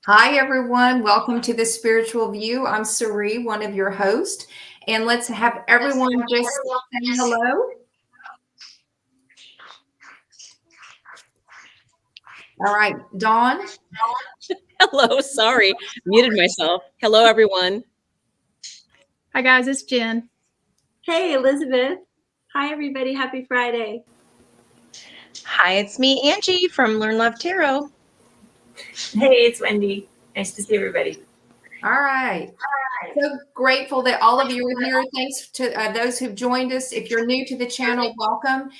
Hi, everyone. Welcome to the Spiritual View. I'm Sari, one of your hosts. And let's have everyone just say hello. All right, Dawn. Hello, sorry, muted myself. Hello, everyone. Hi guys, it's Jen. Hey, Elizabeth. Hi, everybody. Happy Friday. Hi, it's me, Angie from Learn Love Tarot. Hey, it's Wendy. Nice to see everybody. All right. So grateful that all of you are here. Thanks to those who've joined us. If you're new to the channel, welcome.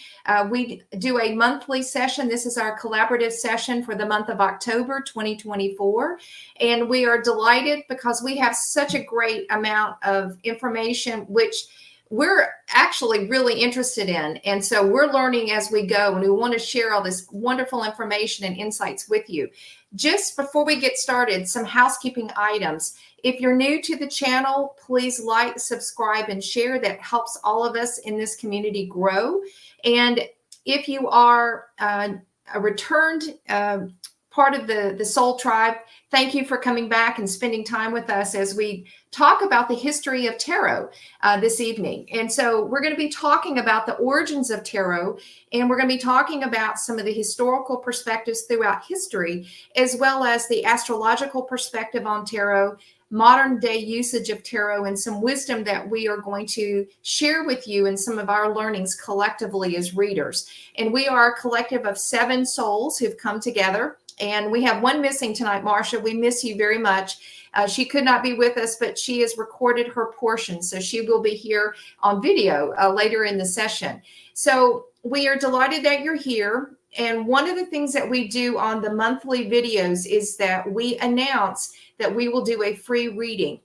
We do a monthly session. This is our collaborative session for the month of October 2024. And we are delighted because we have such a great amount of information, which we're actually really interested in. And so we're learning as we go, and we want to share all this wonderful information and insights with you. Just before we get started, some housekeeping items. If you're new to the channel, please like, subscribe, and share. That helps all of us in this community grow. And if you are a returned part of the Soul Tribe, thank you for coming back and spending time with us as we talk about the history of tarot this evening. And so we're going to be talking about the origins of tarot, and we're going to be talking about some of the historical perspectives throughout history, as well as the astrological perspective on tarot, modern day usage of tarot, and some wisdom that we are going to share with you in some of our learnings collectively as readers. And we are a collective of 7 souls who've come together. And we have one missing tonight, Marcia. We miss you very much. She could not be with us, but she has recorded her portion. So she will be here on video later in the session. So we are delighted that you're here. And one of the things that we do on the monthly videos is that we announce that we will do a free reading.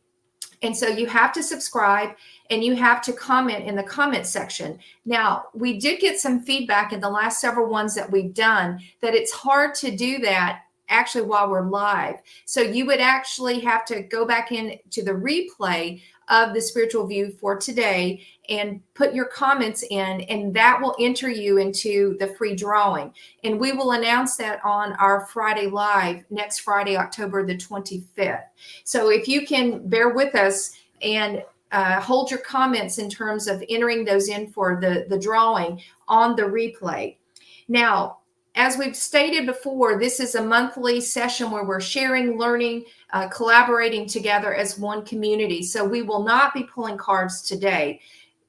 And so you have to subscribe and you have to comment in the comment section. Now, we did get some feedback in the last several ones that we've done that it's hard to do that actually while we're live. So you would actually have to go back into the replay of the Spiritual View for today and put your comments in, and that will enter you into the free drawing. And we will announce that on our Friday live next Friday, October the 25th. So if you can bear with us and hold your comments in terms of entering those in for the drawing on the replay. Now, as we've stated before, this is a monthly session where we're sharing, learning, collaborating together as one community. So we will not be pulling cards today,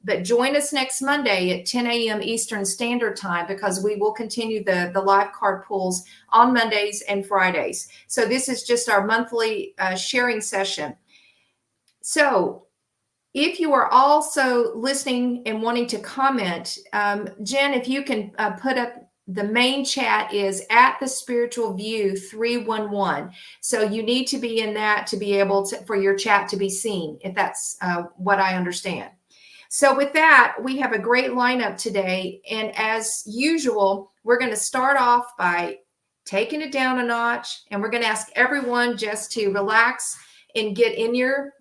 but join us next Monday at 10 a.m. Eastern Standard Time, because we will continue the live card pulls on Mondays and Fridays. So this is just our monthly sharing session. So if you are also listening and wanting to comment, Jen, if you can put up the main chat is at the Spiritual View 311. So you need to be in that to be able to, for your chat to be seen, if that's what I understand. So with that, we have a great lineup today. And as usual, we're going to start off by taking it down a notch. And we're going to ask everyone just to relax and get in your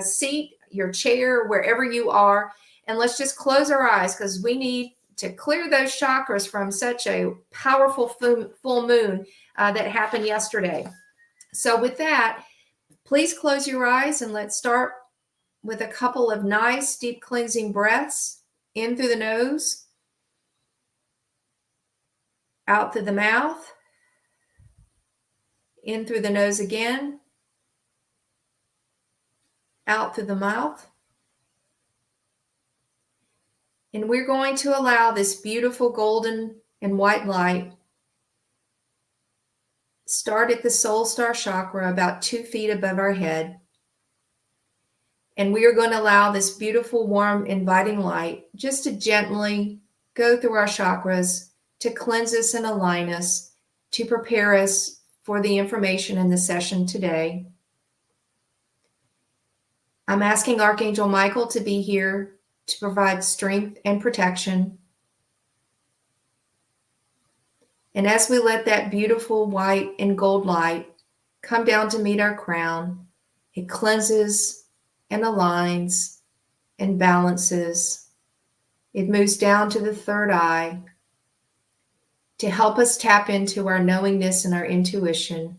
seat, your chair, wherever you are. And let's just close our eyes, because we need to clear those chakras from such a powerful full moon that happened yesterday. So with that, please close your eyes and let's start with a couple of nice deep cleansing breaths in through the nose, out through the mouth, in through the nose again, out through the mouth. And we're going to allow this beautiful golden and white light start at the soul star chakra about 2 feet above our head. And we are going to allow this beautiful, warm, inviting light just to gently go through our chakras to cleanse us and align us, to prepare us for the information in the session today. I'm asking Archangel Michael to be here to provide strength and protection. And as we let that beautiful white and gold light come down to meet our crown, it cleanses and aligns and balances. It moves down to the third eye to help us tap into our knowingness and our intuition,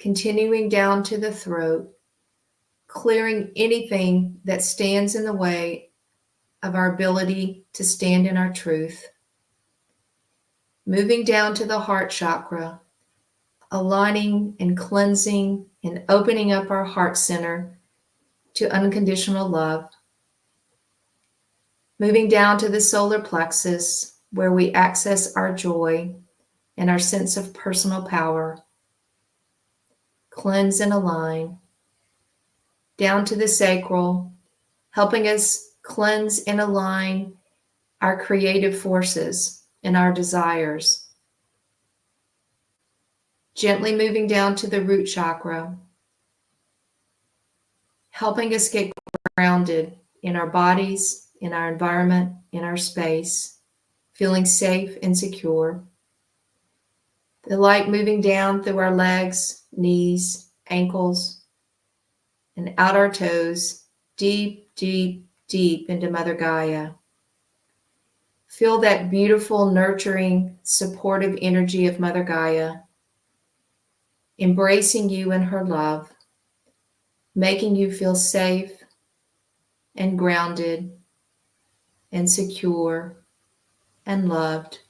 continuing down to the throat, clearing anything that stands in the way of our ability to stand in our truth. Moving down to the heart chakra, aligning and cleansing and opening up our heart center to unconditional love. Moving down to the solar plexus, where we access our joy and our sense of personal power. Cleanse and align. Down to the sacral, helping us cleanse and align our creative forces and our desires. Gently moving down to the root chakra, helping us get grounded in our bodies, in our environment, in our space, feeling safe and secure. The light moving down through our legs, knees, ankles, and out our toes, deep, deep, deep into Mother Gaia. Feel that beautiful, nurturing, supportive energy of Mother Gaia, embracing you in her love, making you feel safe and grounded and secure and loved.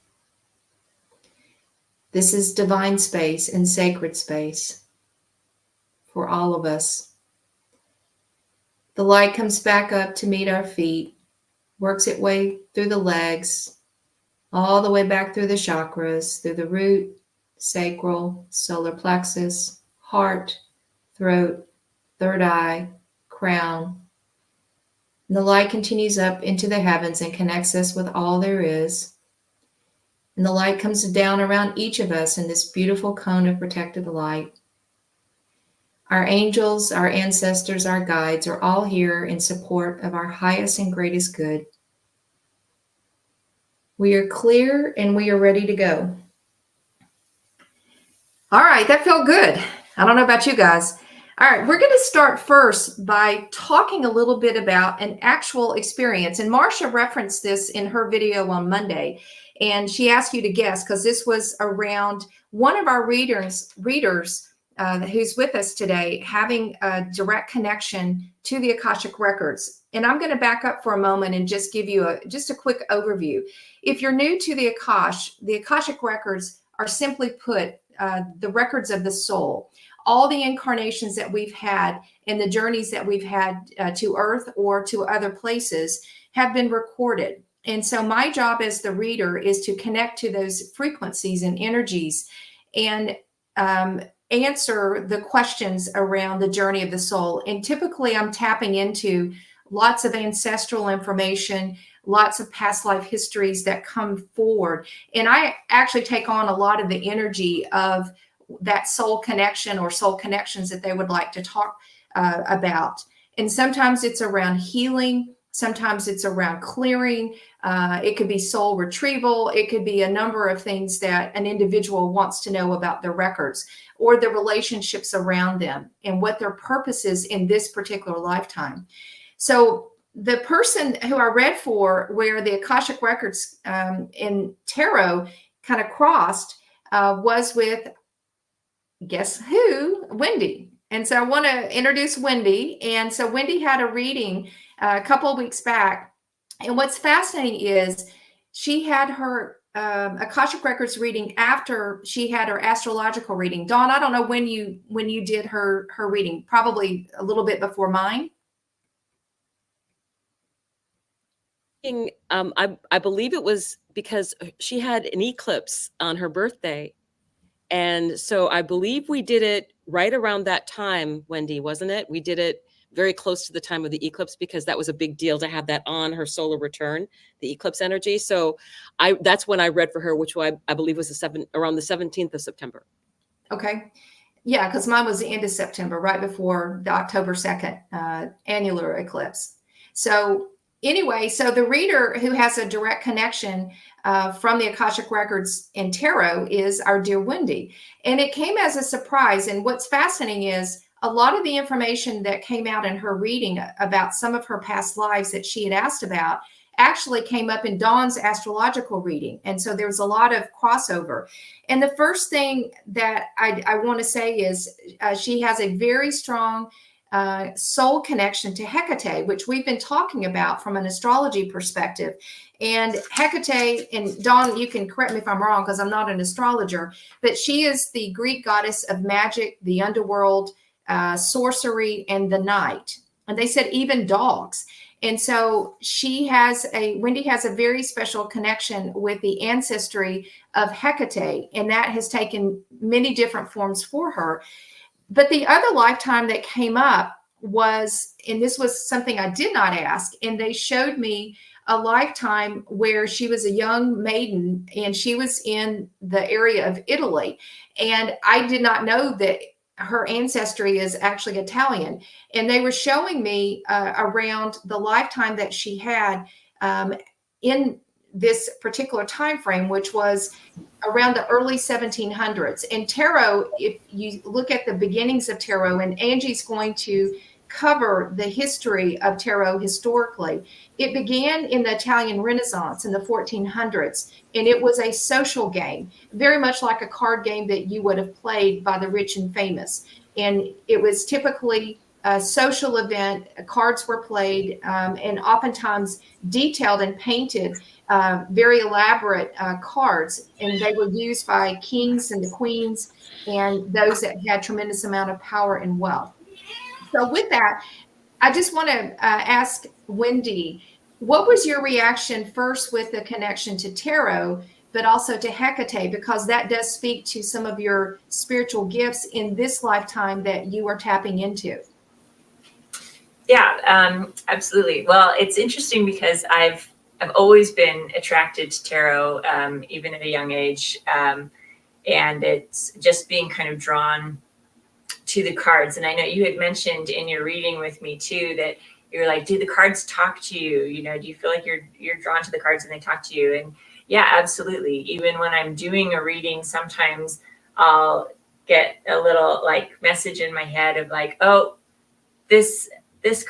This is divine space and sacred space for all of us. The light comes back up to meet our feet, works its way through the legs, all the way back through the chakras, through the root, sacral, solar plexus, heart, throat, third eye, crown. And the light continues up into the heavens and connects us with all there is. And the light comes down around each of us in this beautiful cone of protected light. Our angels, our ancestors, our guides are all here in support of our highest and greatest good. We are clear and we are ready to go. All right, that felt good. I don't know about you guys. All right, we're going to start first by talking a little bit about an actual experience. And Marcia referenced this in her video on Monday. And she asked you to guess because this was around one of our readers who's with us today having a direct connection to the Akashic Records. And I'm going to back up for a moment and just give you just a quick overview. If you're new to the Akashic Records are simply put the records of the soul. All the incarnations that we've had and the journeys that we've had to Earth or to other places have been recorded. And so my job as the reader is to connect to those frequencies and energies and answer the questions around the journey of the soul. And typically I'm tapping into lots of ancestral information, lots of past life histories that come forward. And I actually take on a lot of the energy of that soul connection or soul connections that they would like to talk about. And sometimes it's around healing. Sometimes it's around clearing. It could be soul retrieval. It could be a number of things that an individual wants to know about their records or the relationships around them and what their purpose is in this particular lifetime. So the person who I read for, where the Akashic Records in tarot kind of crossed, was with, guess who? Wendy. And so I want to introduce Wendy. And so Wendy had a reading a couple of weeks back. And what's fascinating is she had her Akashic Records reading after she had her astrological reading. Dawn, I don't know when you did her reading, probably a little bit before mine. I believe it was because she had an eclipse on her birthday. And so I believe we did it right around that time, Wendy, wasn't it? We did it very close to the time of the eclipse because that was a big deal to have that on her solar return, the eclipse energy. So that's when I read for her, which I believe was around the 17th of September. Okay. Yeah, because mine was the end of September, right before the October 2nd annular eclipse. So anyway, so the reader who has a direct connection from the Akashic Records in tarot is our dear Wendy. And it came as a surprise. And what's fascinating is a lot of the information that came out in her reading about some of her past lives that she had asked about actually came up in Dawn's astrological reading. And so there's a lot of crossover. And the first thing that I want to say is she has a very strong soul connection to Hecate, which we've been talking about from an astrology perspective. And Hecate, and Dawn, you can correct me if I'm wrong because I'm not an astrologer, but she is the Greek goddess of magic, the underworld, sorcery, and the night. And they said even dogs. And so Wendy has a very special connection with the ancestry of Hecate, and that has taken many different forms for her. But the other lifetime that came up was, and this was something I did not ask, and they showed me a lifetime where she was a young maiden and she was in the area of Italy. And I did not know that her ancestry is actually Italian. And they were showing me around the lifetime that she had in this particular time frame, which was around the early 1700s. And tarot, if you look at the beginnings of tarot, and Angie's going to cover the history of tarot historically, it began in the Italian Renaissance in the 1400s, and it was a social game, very much like a card game that you would have played by the rich and famous. And it was typically a social event. Cards were played, and oftentimes detailed and painted, very elaborate cards, and they were used by kings and the queens and those that had tremendous amount of power and wealth. So with that, I just want to ask Wendy, what was your reaction first with the connection to tarot, but also to Hecate, because that does speak to some of your spiritual gifts in this lifetime that you are tapping into? Yeah, absolutely. Well, it's interesting because I've always been attracted to tarot, even at a young age. And it's just being kind of drawn to the cards. And I know you had mentioned in your reading with me too, that you're like, do the cards talk to you? You know, do you feel like you're drawn to the cards and they talk to you? And yeah, absolutely. Even when I'm doing a reading, sometimes I'll get a little like message in my head of like, oh, this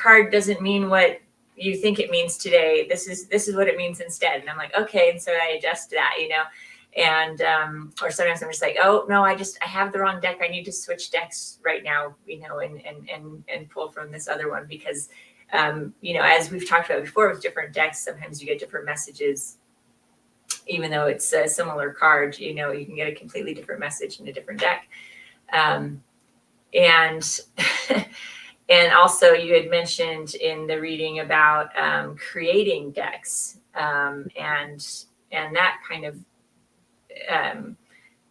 card doesn't mean what you think it means today. This is what it means instead. And I'm like, okay. And so I adjust to that, you know. And or sometimes I'm just like, oh no, I have the wrong deck. I need to switch decks right now, you know, and pull from this other one because you know, as we've talked about before with different decks, sometimes you get different messages, even though it's a similar card, you know, you can get a completely different message in a different deck. And and also you had mentioned in the reading about creating decks, and that kind of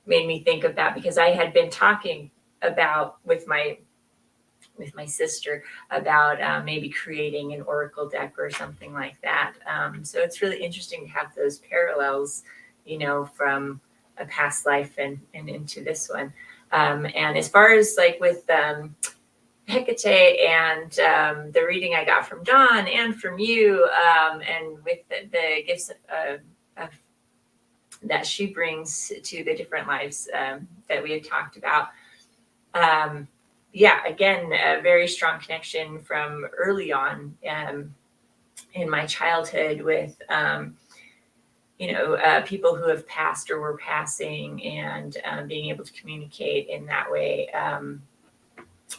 made me think of that because I had been talking about with my sister about maybe creating an oracle deck or something like that. So it's really interesting to have those parallels, you know, from a past life and into this one. And as far as like with Hecate and the reading I got from Dawn and from you, and with the gifts of that she brings to the different lives that we have talked about. Yeah, again, a very strong connection from early on in my childhood with, you know, people who have passed or were passing and being able to communicate in that way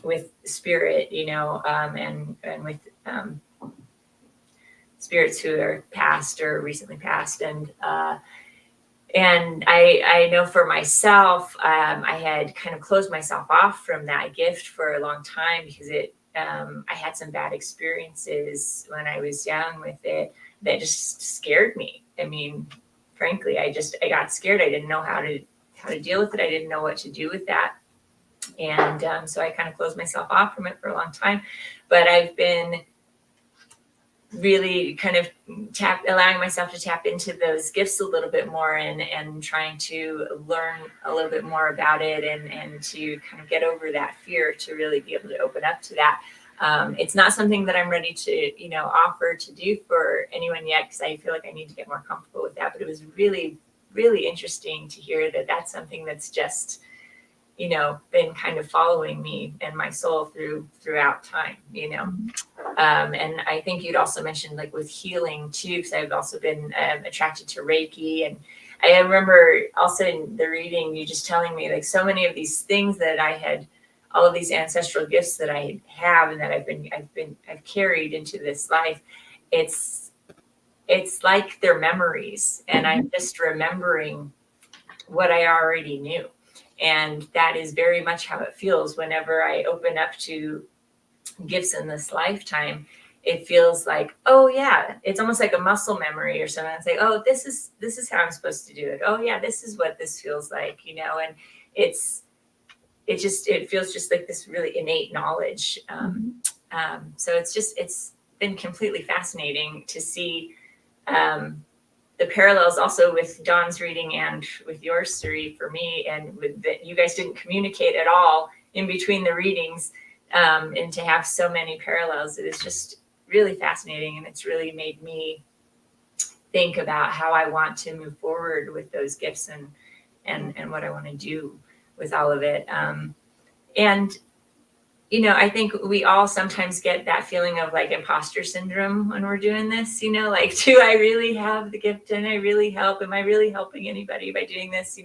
with spirit, you know, and with spirits who are past or recently passed. And I know for myself, I had kind of closed myself off from that gift for a long time because I had some bad experiences when I was young with it that just scared me. I mean, frankly, I got scared. I didn't know how to deal with it. I didn't know what to do with that. And so I kind of closed myself off from it for a long time. But I've been really kind of allowing myself to tap into those gifts a little bit more and trying to learn a little bit more about it and to kind of get over that fear to really be able to open up to that. It's not something that I'm ready to, you know, offer to do for anyone yet because I feel like I need to get more comfortable with that. But it was really, really interesting to hear that that's something that's just been kind of following me and my soul throughout time, and I think you'd also mentioned like with healing too, because I've also been attracted to Reiki. And I remember also in the reading, you just telling me like so many of these things that I had, all of these ancestral gifts that I have and that I've carried into this life. It's like they're memories, and I'm just remembering what I already knew. And that is very much how it feels whenever I open up to gifts in this lifetime. It feels like, oh yeah, it's almost like a muscle memory or something. It's like, oh, this is how I'm supposed to do it. Oh yeah, this is what this feels like, and it feels just like this really innate knowledge. So it's been completely fascinating to see the parallels also with Dawn's reading and with yours, Suri, for me, and with that you guys didn't communicate at all in between the readings, and to have so many parallels, it is just really fascinating, and it's really made me think about how I want to move forward with those gifts and what I want to do with all of it. And I think we all sometimes get that feeling of like imposter syndrome when we're doing this, like, do I really have the gift? And I really help? Am I really helping anybody by doing this?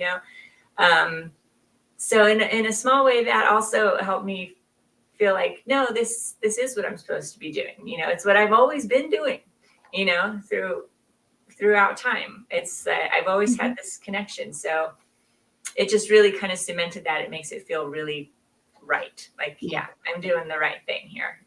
So in a small way, that also helped me feel like, no, this is what I'm supposed to be doing. It's what I've always been doing, throughout time. It's I've always had this connection. So it just really kind of cemented that. It makes it feel really right. Like, yeah, I'm doing the right thing here,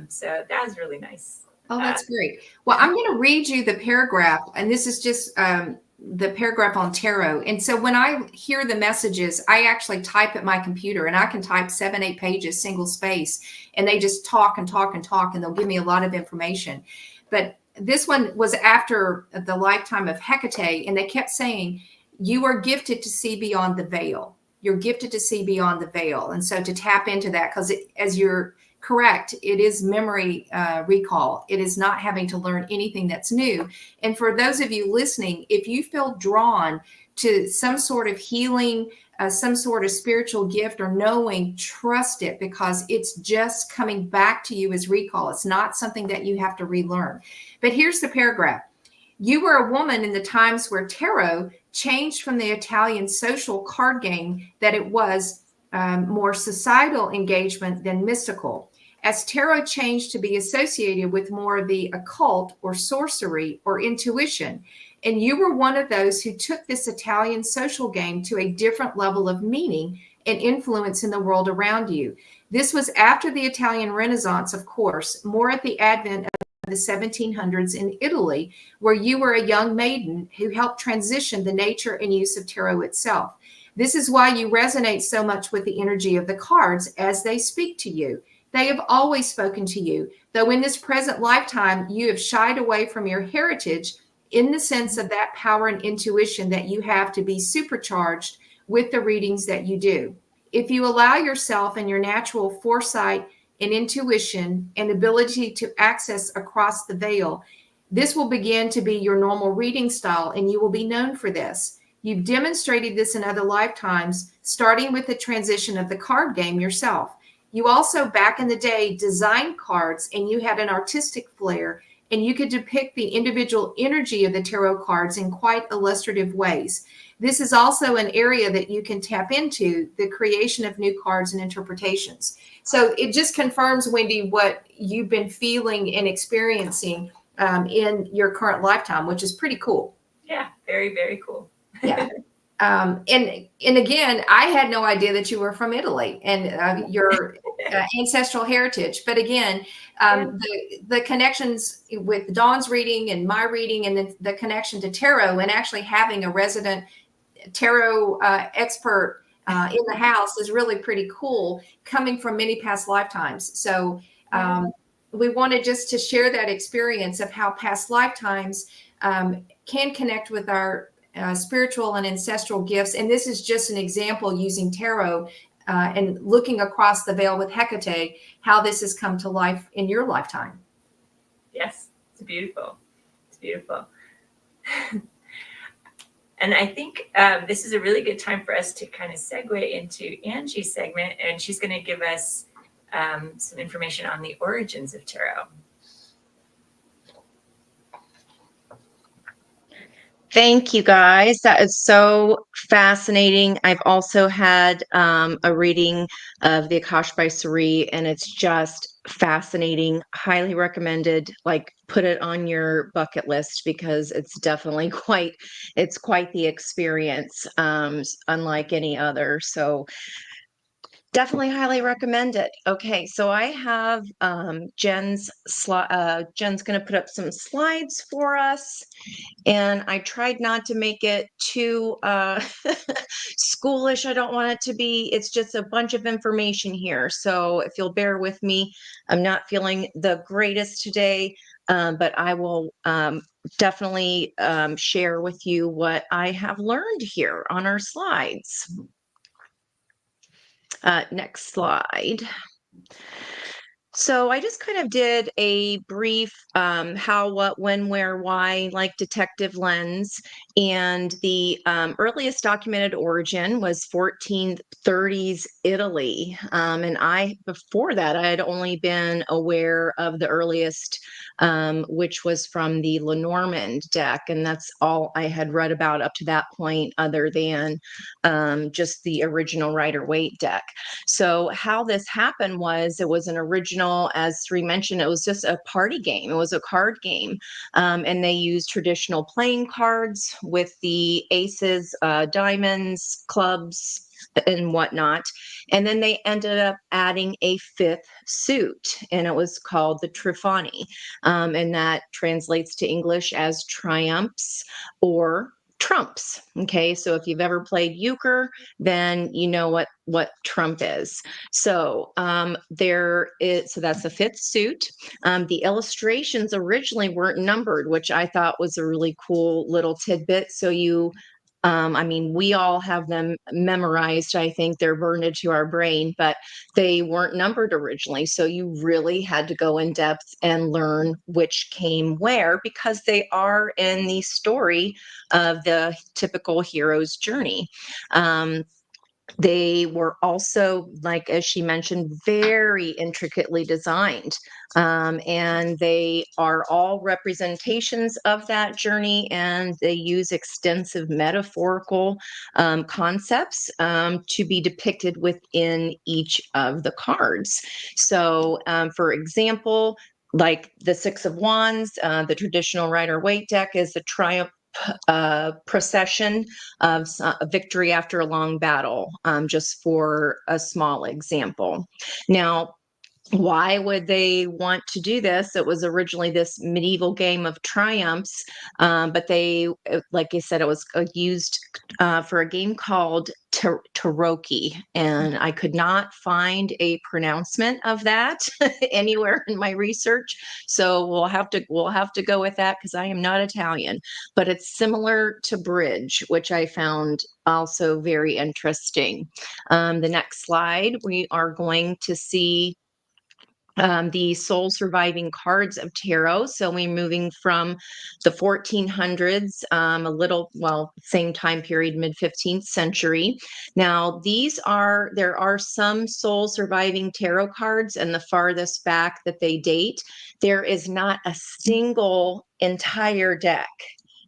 so that was really nice. Oh, that's great. Well, I'm going to read you the paragraph, and this is just the paragraph on tarot. And so when I hear the messages, I actually type at my computer, and I can type 7-8 pages, single space, and they just talk and talk and talk, and they'll give me a lot of information. But this one was after the lifetime of Hecate, and they kept saying, you are gifted to see beyond the veil. You're gifted to see beyond the veil. And so to tap into that, because as you're correct, it is memory recall. It is not having to learn anything that's new. And for those of you listening, if you feel drawn to some sort of healing, some sort of spiritual gift or knowing, trust it, because it's just coming back to you as recall. It's not something that you have to relearn. But here's the paragraph. You were a woman in the times where tarot changed from the Italian social card game that it was more societal engagement than mystical. As tarot changed to be associated with more of the occult or sorcery or intuition. And you were one of those who took this Italian social game to a different level of meaning and influence in the world around you. This was after the Italian Renaissance, of course, more at the advent of the 1700s in Italy, where you were a young maiden who helped transition the nature and use of tarot itself. This is why you resonate so much with the energy of the cards as they speak to you. They have always spoken to you, though in this present lifetime, you have shied away from your heritage in the sense of that power and intuition that you have to be supercharged with the readings that you do. If you allow yourself and your natural foresight and intuition and ability to access across the veil, this will begin to be your normal reading style, and you will be known for this. You've demonstrated this in other lifetimes, starting with the transition of the card game yourself. You also, back in the day, designed cards, and you had an artistic flair, and you could depict the individual energy of the tarot cards in quite illustrative ways. This is also an area that you can tap into, the creation of new cards and interpretations. So it just confirms, Wendy, what you've been feeling and experiencing in your current lifetime, which is pretty cool. Yeah, very, very cool. Yeah. And again, I had no idea that you were from Italy and your ancestral heritage. But again, the connections with Dawn's reading and my reading, and the connection to tarot, and actually having a resident tarot expert in the house is really pretty cool, coming from many past lifetimes. So we wanted just to share that experience of how past lifetimes can connect with our spiritual and ancestral gifts. And this is just an example using tarot and looking across the veil with Hecate, how this has come to life in your lifetime. Yes, it's beautiful. It's beautiful. And I think this is a really good time for us to kind of segue into Angie's segment, and she's going to give us some information on the origins of tarot. Thank you, guys. That is so fascinating. I've also had a reading of the Akashic by Suri, and it's just fascinating. Highly recommended. Like, put it on your bucket list because it's definitely quite the experience, unlike any other. So definitely highly recommend it. Okay, so I have Jen's going to put up some slides for us. And I tried not to make it too schoolish. I don't want it to be. It's just a bunch of information here. So if you'll bear with me, I'm not feeling the greatest today, but I will definitely share with you what I have learned here on our slides. Next slide. So I just kind of did a brief how, what, when, where, why, like detective lens. And the earliest documented origin was 1430s Italy. And before that, I had only been aware of the earliest, which was from the Lenormand deck. And that's all I had read about up to that point, other than just the original Rider-Waite deck. So how this happened was, it was an original, as Sri mentioned, it was just a party game. It was a card game. And they used traditional playing cards with the aces, diamonds, clubs, and whatnot. And then they ended up adding a fifth suit, and it was called the Trifani. And that translates to English as triumphs or trumps. Okay, so if you've ever played euchre, then you know what trump is. So so that's the fifth suit. The illustrations originally weren't numbered, which I thought was a really cool little tidbit. So I mean, we all have them memorized. I think they're burned into our brain, but they weren't numbered originally. So you really had to go in depth and learn which came where, because they are in the story of the typical hero's journey. They were also, like, as she mentioned, very intricately designed. And they are all representations of that journey, and they use extensive metaphorical concepts to be depicted within each of the cards. So, for example, like the Six of Wands, the traditional Rider-Waite deck is the triumph procession of a victory after a long battle, just for a small example. Now, why would they want to do this? It was originally this medieval game of triumphs, but like I said, it was used for a game called Taroki, and I could not find a pronouncement of that anywhere in my research. So we'll have to go with that, because I am not Italian. But it's similar to bridge, which I found also very interesting. The next slide, we are going to see the soul surviving cards of tarot. So we're moving from the 1400s, same time period, mid 15th century. Now, there are some soul surviving tarot cards, and the farthest back that they date, there is not a single entire deck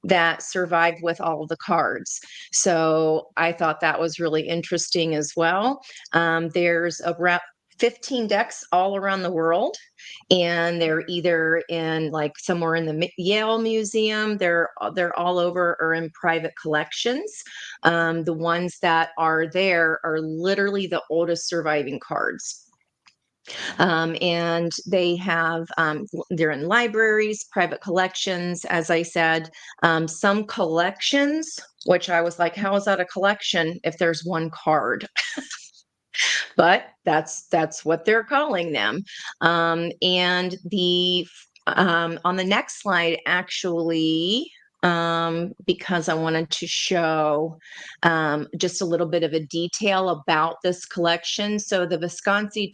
that survived with all of the cards. So I thought that was really interesting as well. There's around 15 decks all around the world, and they're either in, like, somewhere in the Yale Museum, they're all over, or in private collections. The ones that are there are literally the oldest surviving cards. And they're in libraries, private collections, as I said. Some collections, which I was like, how is that a collection if there's one card? But that's what they're calling them. And on the next slide, actually, because I wanted to show just a little bit of a detail about this collection. So the Visconti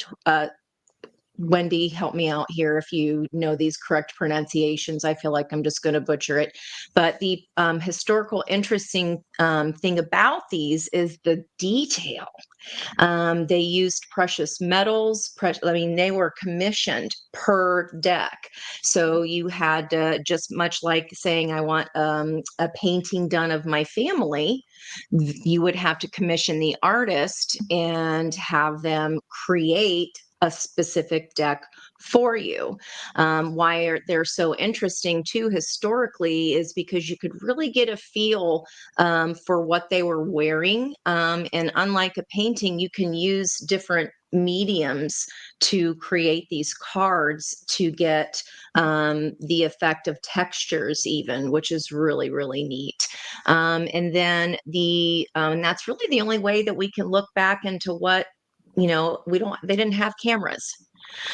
Wendy, help me out here if you know these correct pronunciations. I feel like I'm just going to butcher it. But the historical interesting thing about these is the detail. They used precious metals. I mean, they were commissioned per deck. So you had just much like saying, I want a painting done of my family. You would have to commission the artist and have them create a specific deck for you. Why they're so interesting too historically is because you could really get a feel for what they were wearing. And unlike a painting, you can use different mediums to create these cards to get the effect of textures even, which is really, really neat. And then and that's really the only way that we can look back into what, they didn't have cameras.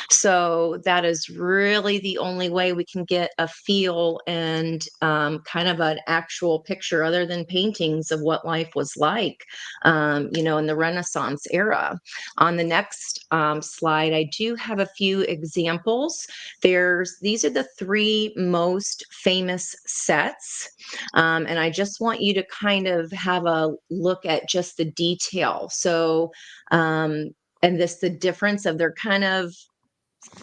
So that is really the only way we can get a feel and kind of an actual picture other than paintings of what life was like, in the Renaissance era. On the next slide, I do have a few examples. These are the three most famous sets. And I just want you to kind of have a look at just the detail. So, and the difference of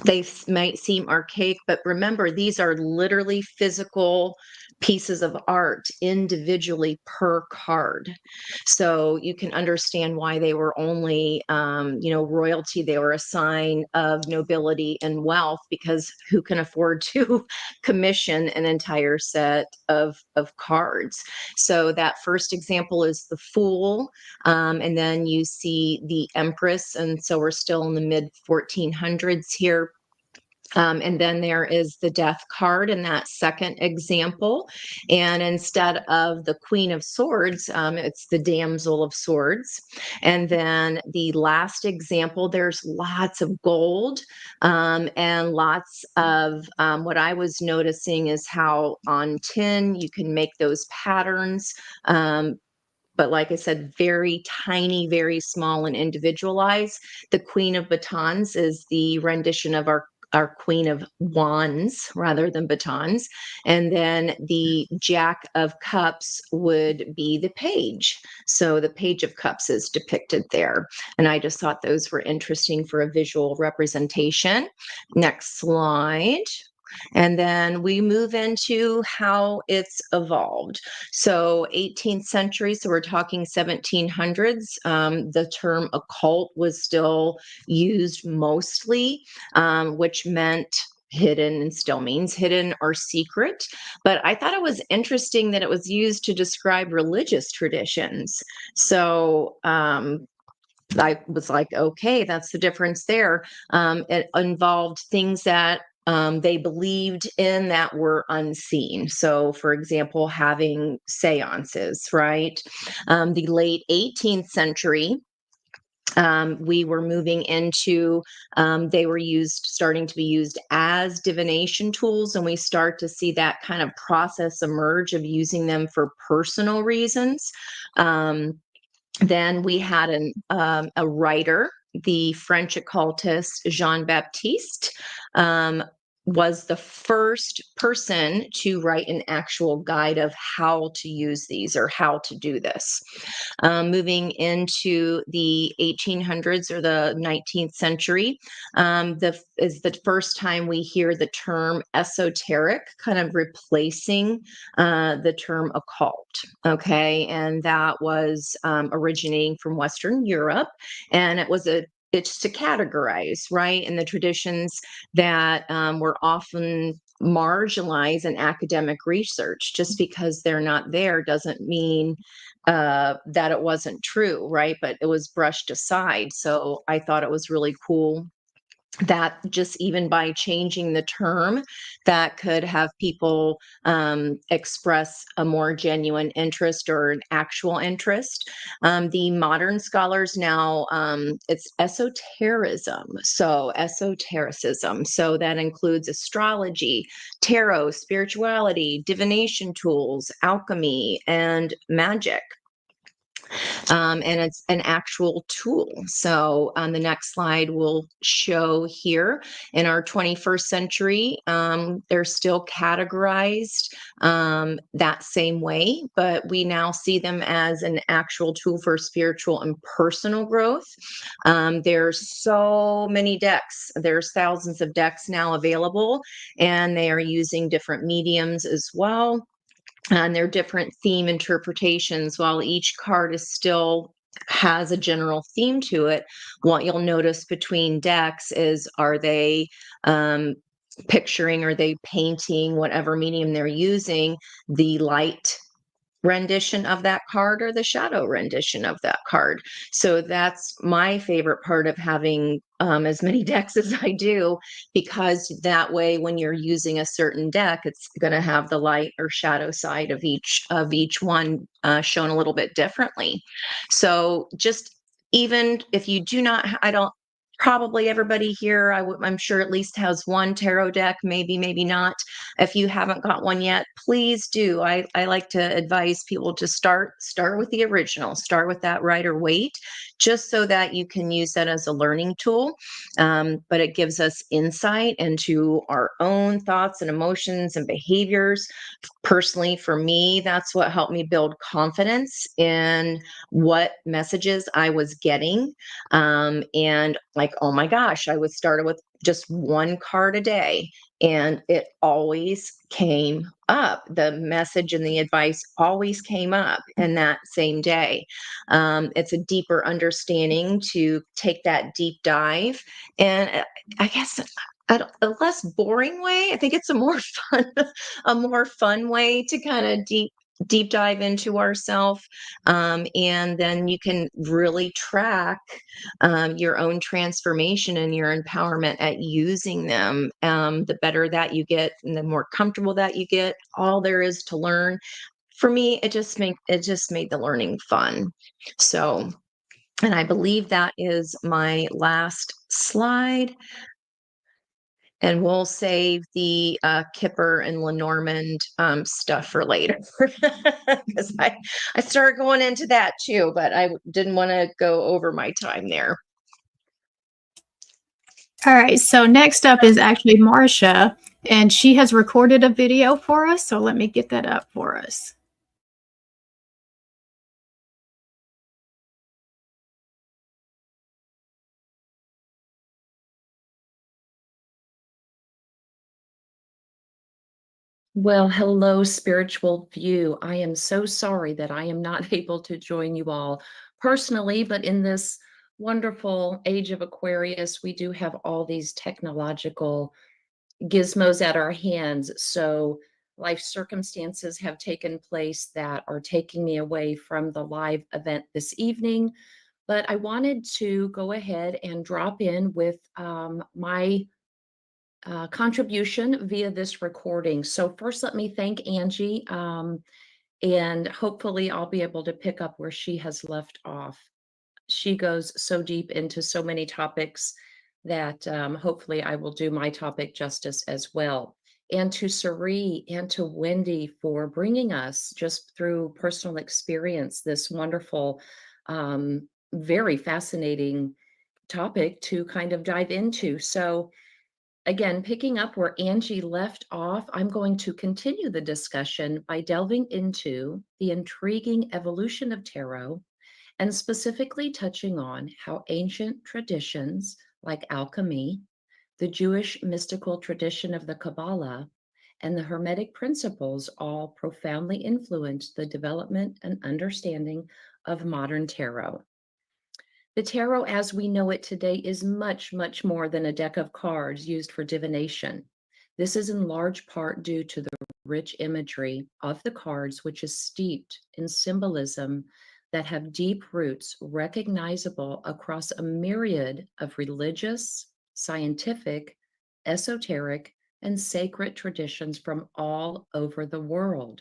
they might seem archaic, but remember, these are literally physical pieces of art individually per card. So you can understand why they were only, royalty. They were a sign of nobility and wealth, because who can afford to commission an entire set of cards? So that first example is the Fool. And then you see the Empress. And so we're still in the mid 1400s here. And then there is the Death card in that second example. And instead of the Queen of Swords, it's the Damsel of Swords. And then the last example, there's lots of gold and lots of what I was noticing is how on tin you can make those patterns. But like I said, very tiny, very small and individualized. The Queen of Batons is the rendition of our Queen of Wands rather than batons. And then the Jack of Cups would be the Page. So the Page of Cups is depicted there. And I just thought those were interesting for a visual representation. Next slide. And then we move into how it's evolved. So 18th century, so we're talking 1700s, the term occult was still used mostly, which meant hidden and still means hidden or secret. But I thought it was interesting that it was used to describe religious traditions. So I was like, okay, that's the difference there. It involved things that they believed in that were unseen. So, for example, having seances, right? The late 18th century, we were moving into, they were starting to be used as divination tools. And we start to see that kind of process emerge of using them for personal reasons. Then we had a writer, the French occultist Jean-Baptiste, was the first person to write an actual guide of how to use these or how to do this. Moving into the 1800s or the 19th century, is the first time we hear the term esoteric kind of replacing the term occult. Okay, and that was originating from Western Europe, and it's to categorize, right? And the traditions that were often marginalized in academic research. Just because they're not there doesn't mean that it wasn't true, right? But it was brushed aside. So I thought it was really cool that just even by changing the term, that could have people express a more genuine interest or an actual interest. The modern scholars now, it's esotericism. So esotericism. So that includes astrology, tarot, spirituality, divination tools, alchemy, and magic. And it's an actual tool. So on the next slide, we'll show here in our 21st century, they're still categorized that same way, but we now see them as an actual tool for spiritual and personal growth. There's so many decks. There's thousands of decks now available, and they are using different mediums as well. And they're different theme interpretations. While each card is still has a general theme to it, what you'll notice between decks is, are they picturing, are they painting, whatever medium they're using, the light rendition of that card or the shadow rendition of that card. So that's my favorite part of having as many decks as I do, because that way when you're using a certain deck, it's going to have the light or shadow side of each one shown a little bit differently. So just, even if you do not, I don't, probably everybody here, I'm sure at least has one tarot deck, maybe not. If you haven't got one yet, please do. I like to advise people to start with the original, start with that Rider Waite, just so that you can use that as a learning tool. But it gives us insight into our own thoughts and emotions and behaviors. Personally, for me, that's what helped me build confidence in what messages I was getting. And like, oh my gosh, I was started with just one card a day, and it always came up. The message and the advice always came up in that same day. It's a deeper understanding to take that deep dive. And I guess a less boring way. I think it's a more fun, a more fun way to kind of deep dive into ourselves. And then you can really track your own transformation and your empowerment at using them. The better that you get and the more comfortable that you get, all there is to learn. For me, it just made the learning fun. So, and I believe that is my last slide. And we'll save the Kipper and Lenormand stuff for later, because I started going into that too, but I didn't want to go over my time there. All right, so next up is actually Marcia, and she has recorded a video for us. So let me get that up for us. Well, hello, Spiritual View. I am so sorry that I am not able to join you all personally, but in this wonderful age of Aquarius, we do have all these technological gizmos at our hands. So life circumstances have taken place that are taking me away from the live event this evening. But I wanted to go ahead and drop in with my contribution via this recording. So first, let me thank Angie, and hopefully I'll be able to pick up where she has left off. She goes so deep into so many topics that hopefully I will do my topic justice as well. And to Sari and to Wendy for bringing us, just through personal experience, this wonderful, very fascinating topic to kind of dive into. So again, picking up where Angie left off, I'm going to continue the discussion by delving into the intriguing evolution of tarot, and specifically touching on how ancient traditions like alchemy, the Jewish mystical tradition of the Kabbalah, and the Hermetic principles all profoundly influenced the development and understanding of modern tarot. The tarot as we know it today is much, much more than a deck of cards used for divination. This is in large part due to the rich imagery of the cards, which is steeped in symbolism that have deep roots recognizable across a myriad of religious, scientific, esoteric, and sacred traditions from all over the world,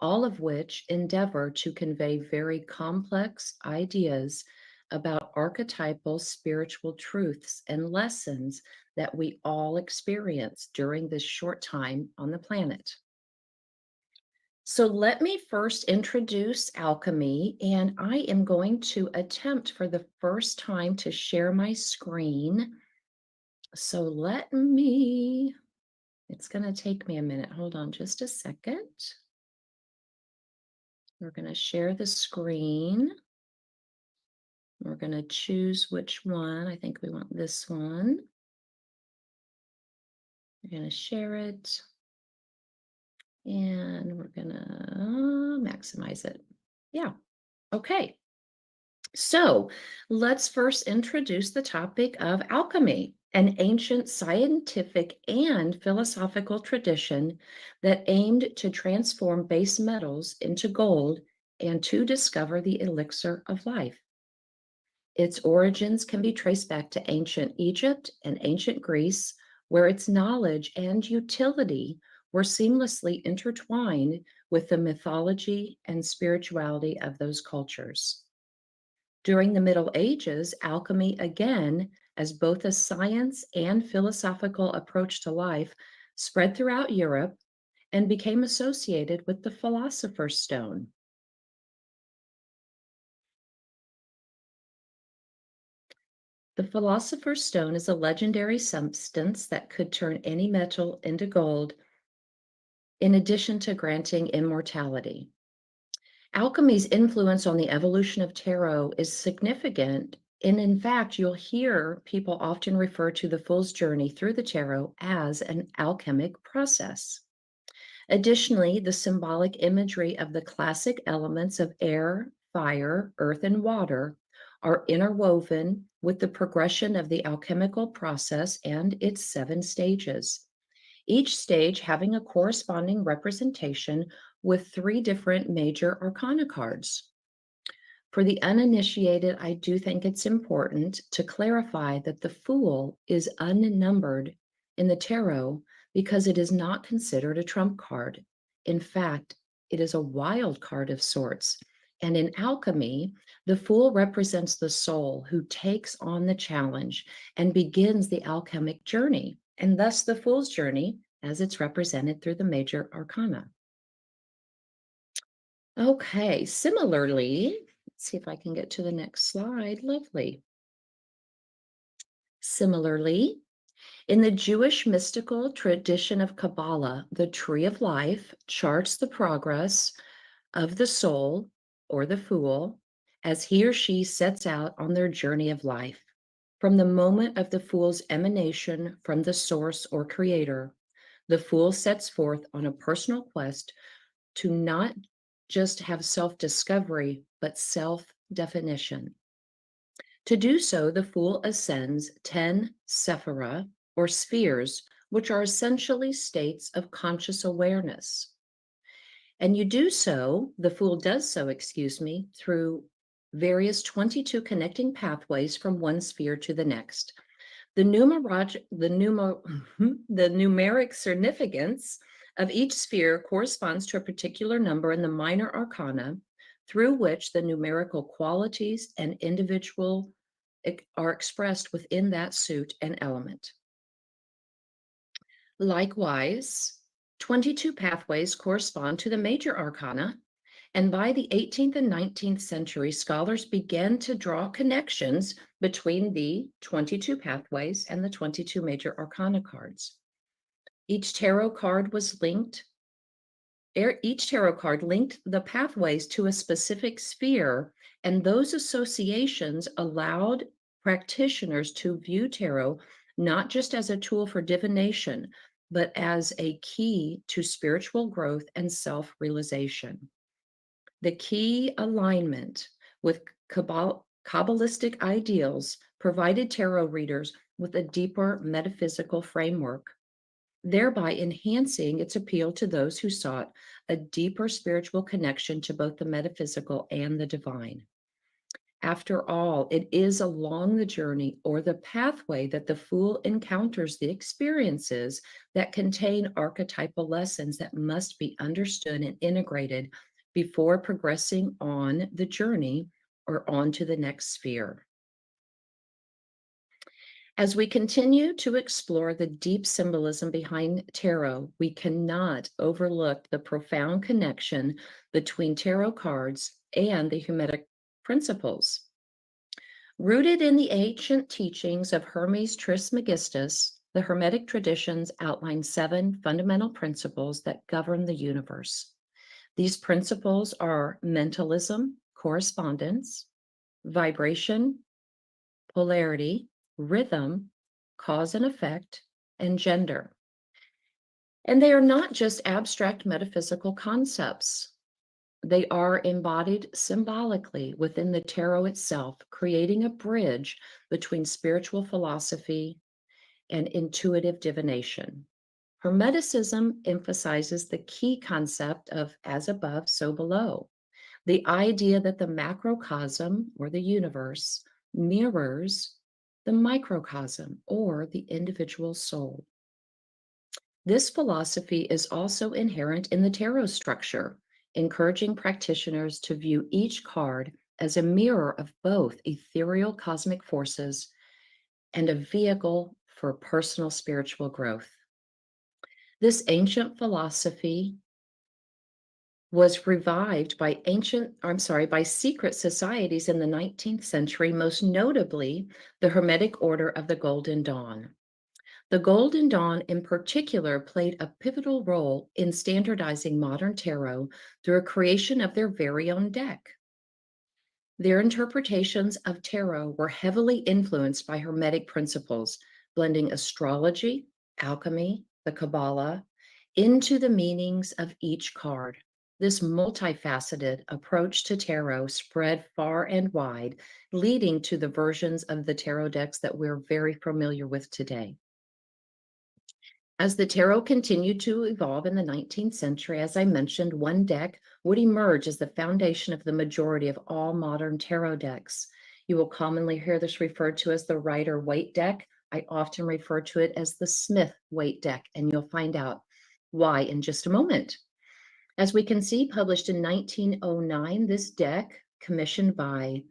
all of which endeavor to convey very complex ideas about archetypal spiritual truths and lessons that we all experience during this short time on the planet. So let me first introduce alchemy, and I am going to attempt for the first time to share my screen. So it's going to take me a minute. Hold on just a second. We're going to share the screen. We're going to choose which one. I think we want this one. We're going to share it. And we're going to maximize it. Yeah. Okay. So let's first introduce the topic of alchemy, an ancient scientific and philosophical tradition that aimed to transform base metals into gold and to discover the elixir of life. Its origins can be traced back to ancient Egypt and ancient Greece, where its knowledge and utility were seamlessly intertwined with the mythology and spirituality of those cultures. During the Middle Ages, alchemy, again, as both a science and philosophical approach to life, spread throughout Europe and became associated with the Philosopher's Stone. The Philosopher's Stone is a legendary substance that could turn any metal into gold, in addition to granting immortality. Alchemy's influence on the evolution of tarot is significant, and in fact, you'll hear people often refer to the Fool's Journey through the tarot as an alchemic process. Additionally, the symbolic imagery of the classic elements of air, fire, earth, and water are interwoven with the progression of the alchemical process and its 7 stages, each stage having a corresponding representation with 3 different major arcana cards. For the uninitiated, I do think it's important to clarify that the Fool is unnumbered in the tarot because it is not considered a trump card. In fact, it is a wild card of sorts. And in alchemy, the Fool represents the soul who takes on the challenge and begins the alchemic journey, and thus the Fool's Journey as it's represented through the major arcana. Okay, similarly, let's see if I can get to the next slide. Lovely. Similarly, in the Jewish mystical tradition of Kabbalah, the tree of life charts the progress of the soul or the fool as he or she sets out on their journey of life. From the moment of the fool's emanation from the source or creator, the fool sets forth on a personal quest to not just have self-discovery, but self-definition. To do so, the fool ascends 10 sephira, or spheres, which are essentially states of conscious awareness. And the fool does so, through various 22 connecting pathways from one sphere to the next. The numeric significance of each sphere corresponds to a particular number in the minor arcana, through which the numerical qualities and individual are expressed within that suit and element. Likewise, 22 pathways correspond to the major arcana, and by the 18th and 19th century, scholars began to draw connections between the 22 pathways and the 22 major arcana cards. Each tarot card linked the pathways to a specific sphere, and those associations allowed practitioners to view tarot not just as a tool for divination, but as a key to spiritual growth and self-realization. The key alignment with Kabbalistic ideals provided tarot readers with a deeper metaphysical framework, thereby enhancing its appeal to those who sought a deeper spiritual connection to both the metaphysical and the divine. After all, it is along the journey or the pathway that the fool encounters the experiences that contain archetypal lessons that must be understood and integrated before progressing on the journey or on to the next sphere. As we continue to explore the deep symbolism behind tarot, we cannot overlook the profound connection between tarot cards and the Hermetic principles. Rooted in the ancient teachings of Hermes Trismegistus, the Hermetic traditions outline 7 fundamental principles that govern the universe. These principles are mentalism, correspondence, vibration, polarity, rhythm, cause and effect, and gender. And they are not just abstract metaphysical concepts. They are embodied symbolically within the tarot itself, creating a bridge between spiritual philosophy and intuitive divination. Hermeticism emphasizes the key concept of as above, so below. The idea that the macrocosm or the universe mirrors the microcosm or the individual soul. This philosophy is also inherent in the tarot structure, encouraging practitioners to view each card as a mirror of both ethereal cosmic forces and a vehicle for personal spiritual growth. This ancient philosophy was revived by by secret societies in the 19th century, most notably the Hermetic Order of the Golden Dawn. The Golden Dawn in particular played a pivotal role in standardizing modern tarot through a creation of their very own deck. Their interpretations of tarot were heavily influenced by Hermetic principles, blending astrology, alchemy, the Kabbalah into the meanings of each card. This multifaceted approach to tarot spread far and wide, leading to the versions of the tarot decks that we're very familiar with today. As the tarot continued to evolve in the 19th century, as I mentioned, one deck would emerge as the foundation of the majority of all modern tarot decks. You will commonly hear this referred to as the Rider-Waite deck. I often refer to it as the Smith-Waite deck, and you'll find out why in just a moment. As we can see, published in 1909, this deck, commissioned by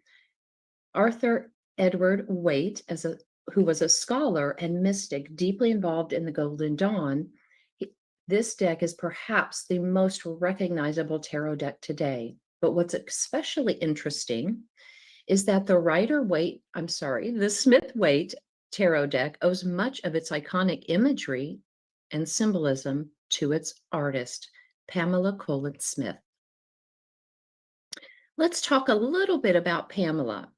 Arthur Edward Waite, who was a scholar and mystic deeply involved in the Golden Dawn, this deck is perhaps the most recognizable tarot deck today. But what's especially interesting is that the Smith-Waite tarot deck owes much of its iconic imagery and symbolism to its artist, Pamela Colin Smith. Let's talk a little bit about Pamela,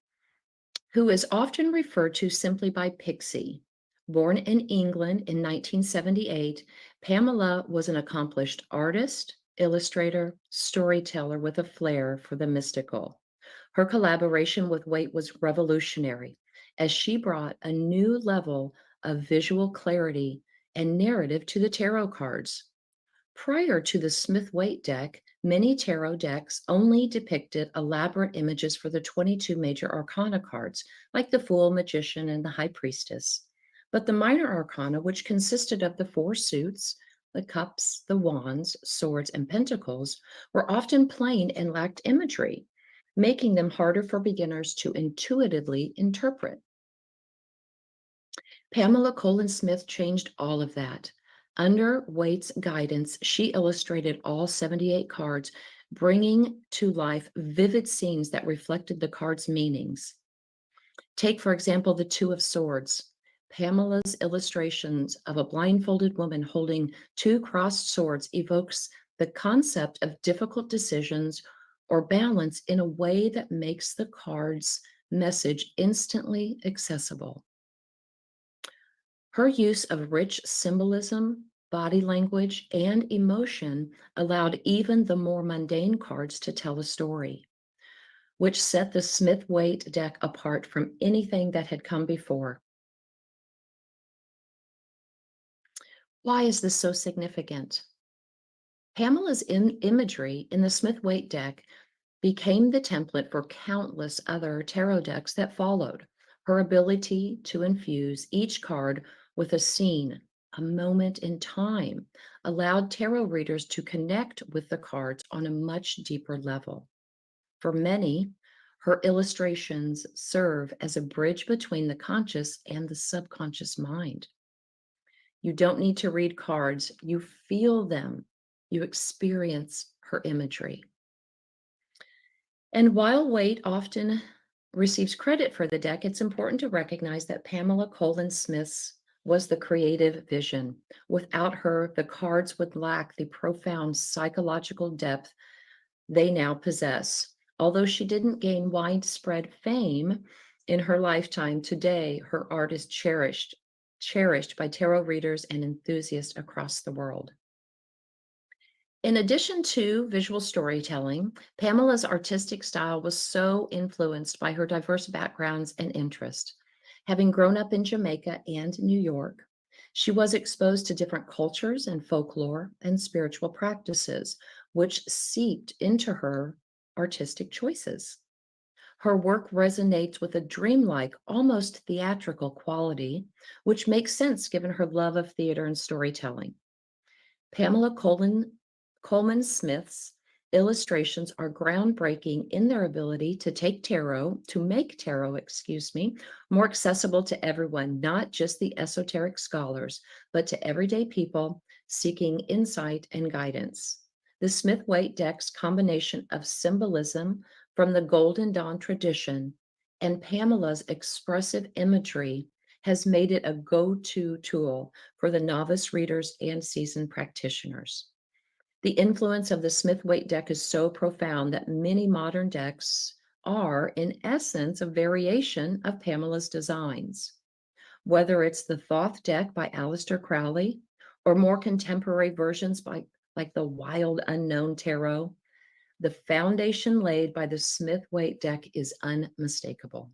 who is often referred to simply by Pixie. Born in England in 1978, Pamela was an accomplished artist, illustrator, storyteller with a flair for the mystical. Her collaboration with Waite was revolutionary, as she brought a new level of visual clarity and narrative to the tarot cards. Prior to the Smith-Waite deck, many tarot decks only depicted elaborate images for the 22 major arcana cards, like the Fool, Magician, and the High Priestess. But the minor arcana, which consisted of the 4 suits, the cups, the wands, swords, and pentacles, were often plain and lacked imagery, making them harder for beginners to intuitively interpret. Pamela Colin Smith changed all of that. Under Waite's guidance, she illustrated all 78 cards, bringing to life vivid scenes that reflected the cards' meanings. Take, for example, the 2 of Swords. Pamela's illustrations of a blindfolded woman holding 2 crossed swords evokes the concept of difficult decisions or balance in a way that makes the card's message instantly accessible. Her use of rich symbolism, body language, and emotion allowed even the more mundane cards to tell a story, which set the Smith-Waite deck apart from anything that had come before. Why is this so significant? Pamela's imagery in the Smith-Waite deck became the template for countless other tarot decks that followed. Her ability to infuse each card with a scene, a moment in time, allowed tarot readers to connect with the cards on a much deeper level. For many, Her illustrations serve as a bridge between the conscious and the subconscious mind. You don't need to read cards, you feel them, you experience her imagery. And while Waite often receives credit for the deck, it's important to recognize that Pamela Colin Smith's was the creative vision. Without her, the cards would lack the profound psychological depth they now possess. Although she didn't gain widespread fame in her lifetime, today her art is cherished by tarot readers and enthusiasts across the world. In addition to visual storytelling, Pamela's artistic style was so influenced by her diverse backgrounds and interests. Having grown up in Jamaica and New York, she was exposed to different cultures and folklore and spiritual practices, which seeped into her artistic choices. Her work resonates with a dreamlike, almost theatrical quality, which makes sense given her love of theater and storytelling. Pamela Coleman Smith's illustrations are groundbreaking in their ability to make tarot, more accessible to everyone, not just the esoteric scholars, but to everyday people seeking insight and guidance. The Smith-Waite deck's combination of symbolism from the Golden Dawn tradition and Pamela's expressive imagery has made it a go-to tool for the novice readers and seasoned practitioners. The influence of the Smith-Waite deck is so profound that many modern decks are, in essence, a variation of Pamela's designs. Whether it's the Thoth deck by Aleister Crowley or more contemporary versions like the Wild Unknown Tarot, the foundation laid by the Smith-Waite deck is unmistakable.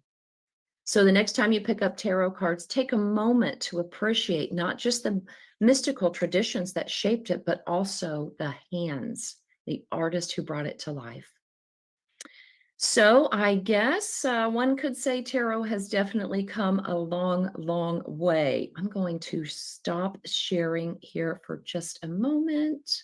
So the next time you pick up tarot cards, take a moment to appreciate not just the mystical traditions that shaped it, but also the hands, the artist who brought it to life. So I guess one could say tarot has definitely come a long, long way. I'm going to stop sharing here for just a moment.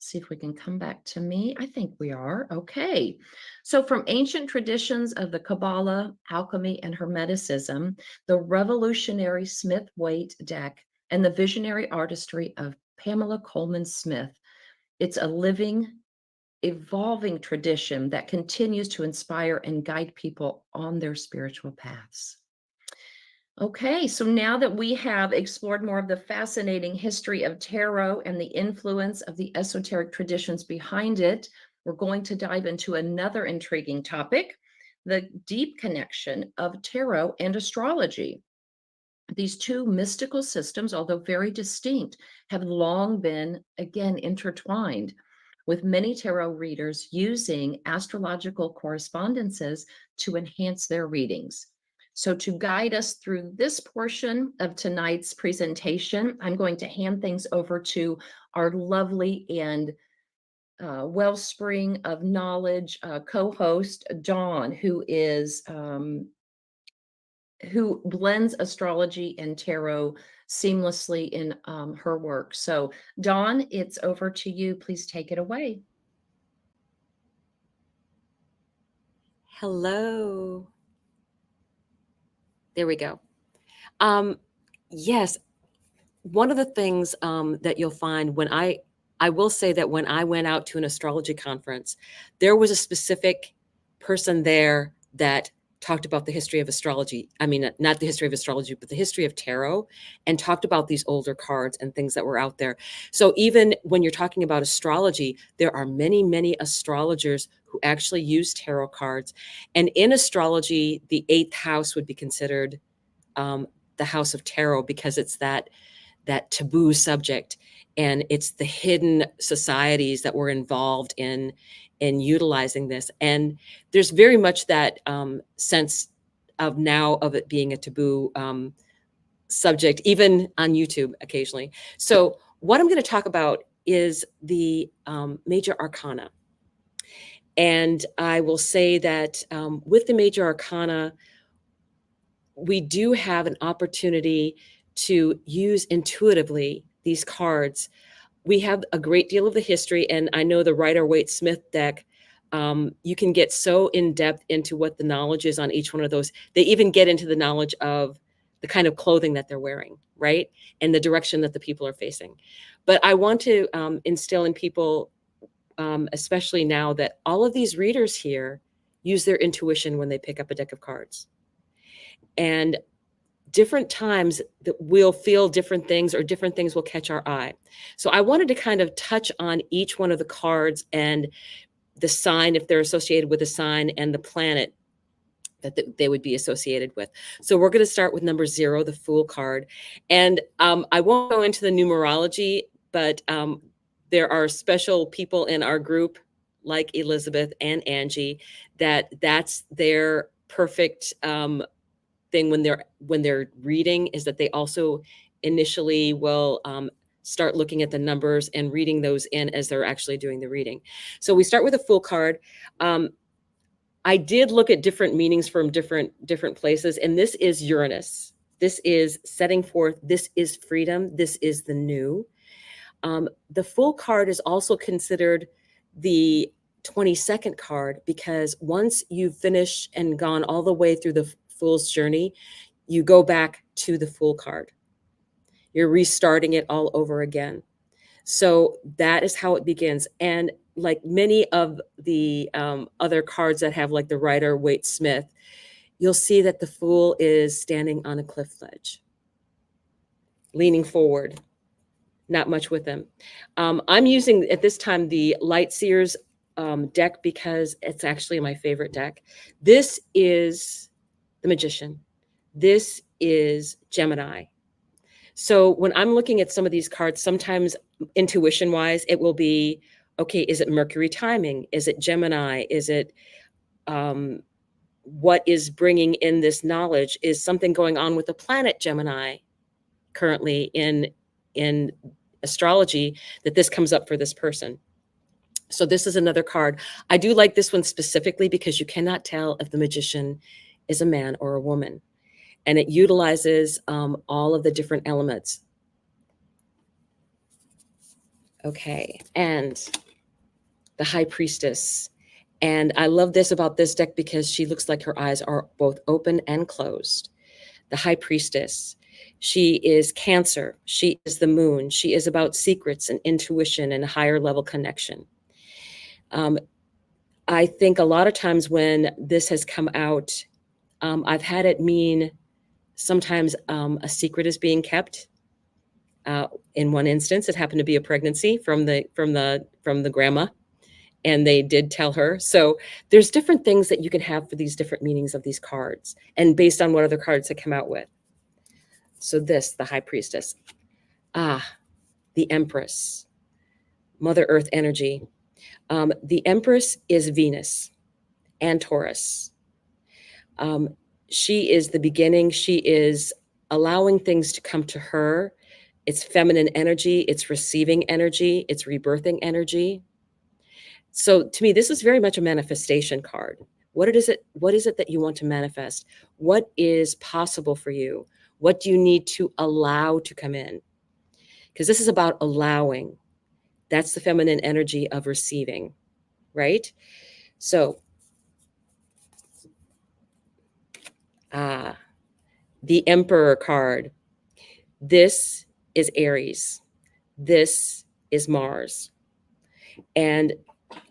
See if we can come back to me. I think we are. Okay. So from ancient traditions of the Kabbalah, alchemy, and Hermeticism, the revolutionary Smith-Waite deck, and the visionary artistry of Pamela Coleman Smith, it's a living, evolving tradition that continues to inspire and guide people on their spiritual paths. Okay, so now that we have explored more of the fascinating history of tarot and the influence of the esoteric traditions behind it, we're going to dive into another intriguing topic, the deep connection of tarot and astrology. These two mystical systems, although very distinct, have long been, again, intertwined, with many tarot readers using astrological correspondences to enhance their readings. So to guide us through this portion of tonight's presentation, I'm going to hand things over to our lovely and wellspring of knowledge co-host, Dawn, who blends astrology and tarot seamlessly in her work. So Dawn, it's over to you. Please take it away. Hello. There we go. Yes, one of the things that you'll find when I will say that when I went out to an astrology conference, there was a specific person there that talked about the history of astrology. I mean, not the history of astrology, but the history of tarot, and talked about these older cards and things that were out there. So even when you're talking about astrology, there are many, many astrologers who actually use tarot cards. And in astrology, the 8th house would be considered the house of tarot, because it's that taboo subject, and it's the hidden societies that were involved in utilizing this. And there's very much that sense of now of it being a taboo subject, even on YouTube occasionally. So what I'm going to talk about is the major arcana. And I will say that with the major arcana, we do have an opportunity to use intuitively these cards. We have a great deal of the history, and I know the Rider-Waite-Smith deck You can get so in depth into what the knowledge is on each one of those. They even get into the knowledge of the kind of clothing that they're wearing, right? And the direction that the people are facing. But I want to instill in people, especially now, that all of these readers here use their intuition when they pick up a deck of cards. And different times that we'll feel different things, or different things will catch our eye. So I wanted to kind of touch on each one of the cards and the sign, if they're associated with a sign, and the planet that they would be associated with. So we're going to start with number 0, the Fool card. And I won't go into the numerology, but there are special people in our group, like Elizabeth and Angie, that's their perfect thing when they're reading, is that they also initially will start looking at the numbers and reading those in as they're actually doing the reading. So we start with a Fool card. I did look at different meanings from different places, and this is Uranus. This is setting forth. This is freedom. This is the new. The Fool card is also considered the 22nd card, because once you've finished and gone all the way through the Fool's journey, you go back to the Fool card. You're restarting it all over again. So that is how it begins. And like many of the other cards that have like the Rider-Waite-Smith, you'll see that the Fool is standing on a cliff ledge, leaning forward, not much with him. I'm using at this time the Light Seers deck, because it's actually my favorite deck. This is the Magician. This is Gemini. So when I'm looking at some of these cards, sometimes intuition wise, it will be, okay, is it Mercury timing? Is it Gemini? Is it what is bringing in this knowledge? Is something going on with the planet Gemini currently in astrology that this comes up for this person? So this is another card. I do like this one specifically because you cannot tell if the Magician is a man or a woman. And it utilizes all of the different elements. Okay, and the High Priestess. And I love this about this deck because she looks like her eyes are both open and closed. The High Priestess. She is Cancer. She is the moon. She is about secrets and intuition and higher level connection. I think a lot of times when this has come out, I've had it mean sometimes a secret is being kept. In one instance, it happened to be a pregnancy from the grandma, and they did tell her. So there's different things that you can have for these different meanings of these cards, and based on what other cards they come out with. So this, the High Priestess, the Empress, Mother Earth energy. The Empress is Venus and Taurus. She is the beginning. She is allowing things to come to her. It's feminine energy. It's receiving energy. It's rebirthing energy. So to me, this is very much a manifestation card. What is it that you want to manifest? What is possible for you? What do you need to allow to come in? Because this is about allowing. That's the feminine energy of receiving, right? So, the Emperor card. This is Aries. This is Mars. And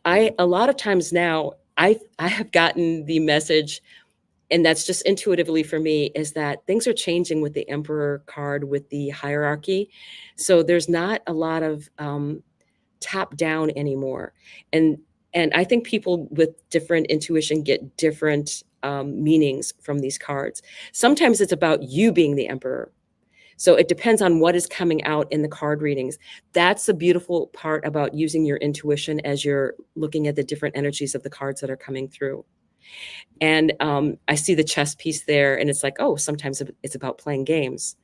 a lot of times now, I have gotten the message, and that's just intuitively for me, is that things are changing with the Emperor card, with the hierarchy. So there's not a lot of top down anymore. And I think people with different intuition get different meanings from these cards. Sometimes it's about you being the Emperor. So it depends on what is coming out in the card readings. That's the beautiful part about using your intuition as you're looking at the different energies of the cards that are coming through. And I see the chess piece there, and it's like, oh, sometimes it's about playing games,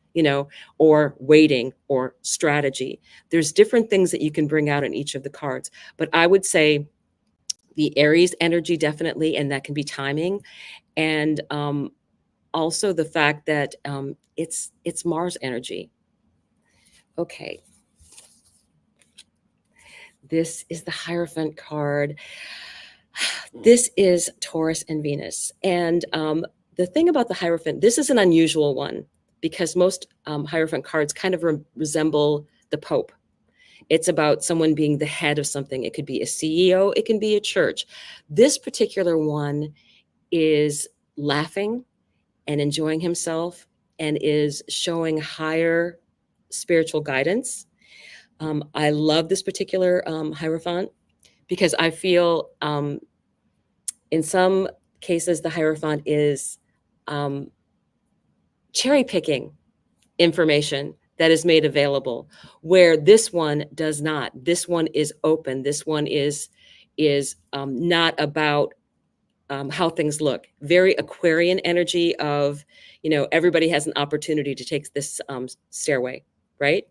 or waiting, or strategy. There's different things that you can bring out in each of the cards. But I would say the Aries energy, definitely, and that can be timing. And also the fact that it's Mars energy. Okay. This is the Hierophant card. This is Taurus and Venus. And the thing about the Hierophant, this is an unusual one because most Hierophant cards kind of resemble the Pope. It's about someone being the head of something. It could be a CEO, it can be a church. This particular one is laughing and enjoying himself and is showing higher spiritual guidance. I love this particular Hierophant because I feel in some cases the Hierophant is cherry picking information that is made available, where this one does not. This one is open. This one is not about how things look. Very Aquarian energy of, everybody has an opportunity to take this stairway, right?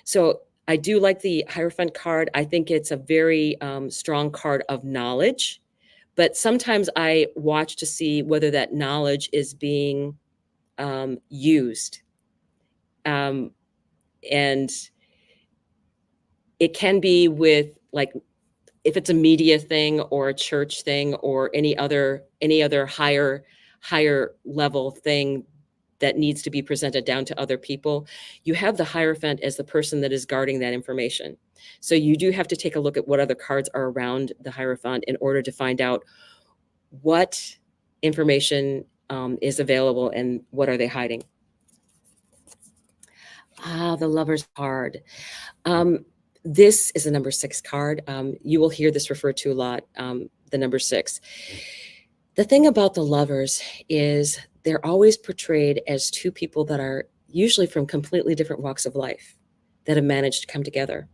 So I do like the Hierophant card. I think it's a very strong card of knowledge, but sometimes I watch to see whether that knowledge is being used. And it can be with, like, if it's a media thing or a church thing or any other higher level thing that needs to be presented down to other people, you have the Hierophant as the person that is guarding that information. So you do have to take a look at what other cards are around the Hierophant in order to find out what information is available and what are they hiding. The Lover's card. This is a number 6 card. You will hear this referred to a lot, the number 6. The thing about the Lovers is they're always portrayed as two people that are usually from completely different walks of life that have managed to come together.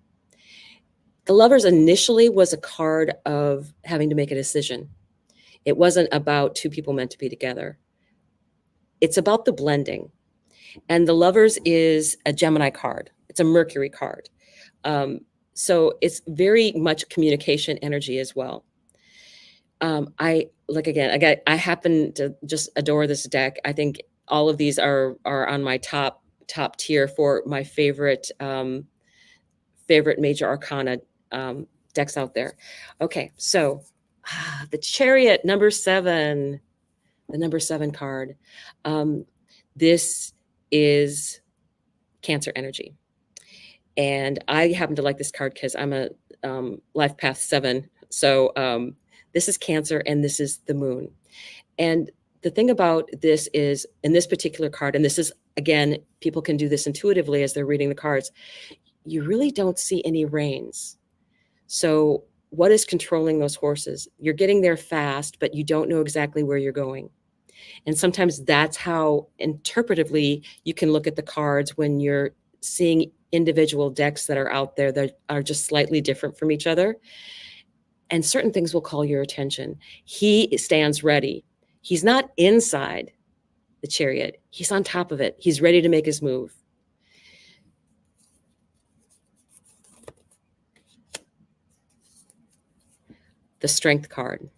The Lovers initially was a card of having to make a decision. It wasn't about two people meant to be together. It's about the blending. And the Lovers is a Gemini card. It's a Mercury card. So it's very much communication energy as well. I happen to just adore this deck. I think all of these are on my top tier for my favorite major arcana decks out there. Okay, so the Chariot, number 7, the number 7 card. This is Cancer energy. And I happen to like this card because I'm a life path 7. So this is Cancer and this is the moon. And the thing about this is, in this particular card, and this is, again, people can do this intuitively as they're reading the cards, you really don't see any reins. So what is controlling those horses? You're getting there fast, but you don't know exactly where you're going. And sometimes that's how interpretively you can look at the cards when you're seeing individual decks that are out there that are just slightly different from each other. And certain things will call your attention. He stands ready. He's not inside the Chariot. He's on top of it. He's ready to make his move. The Strength card.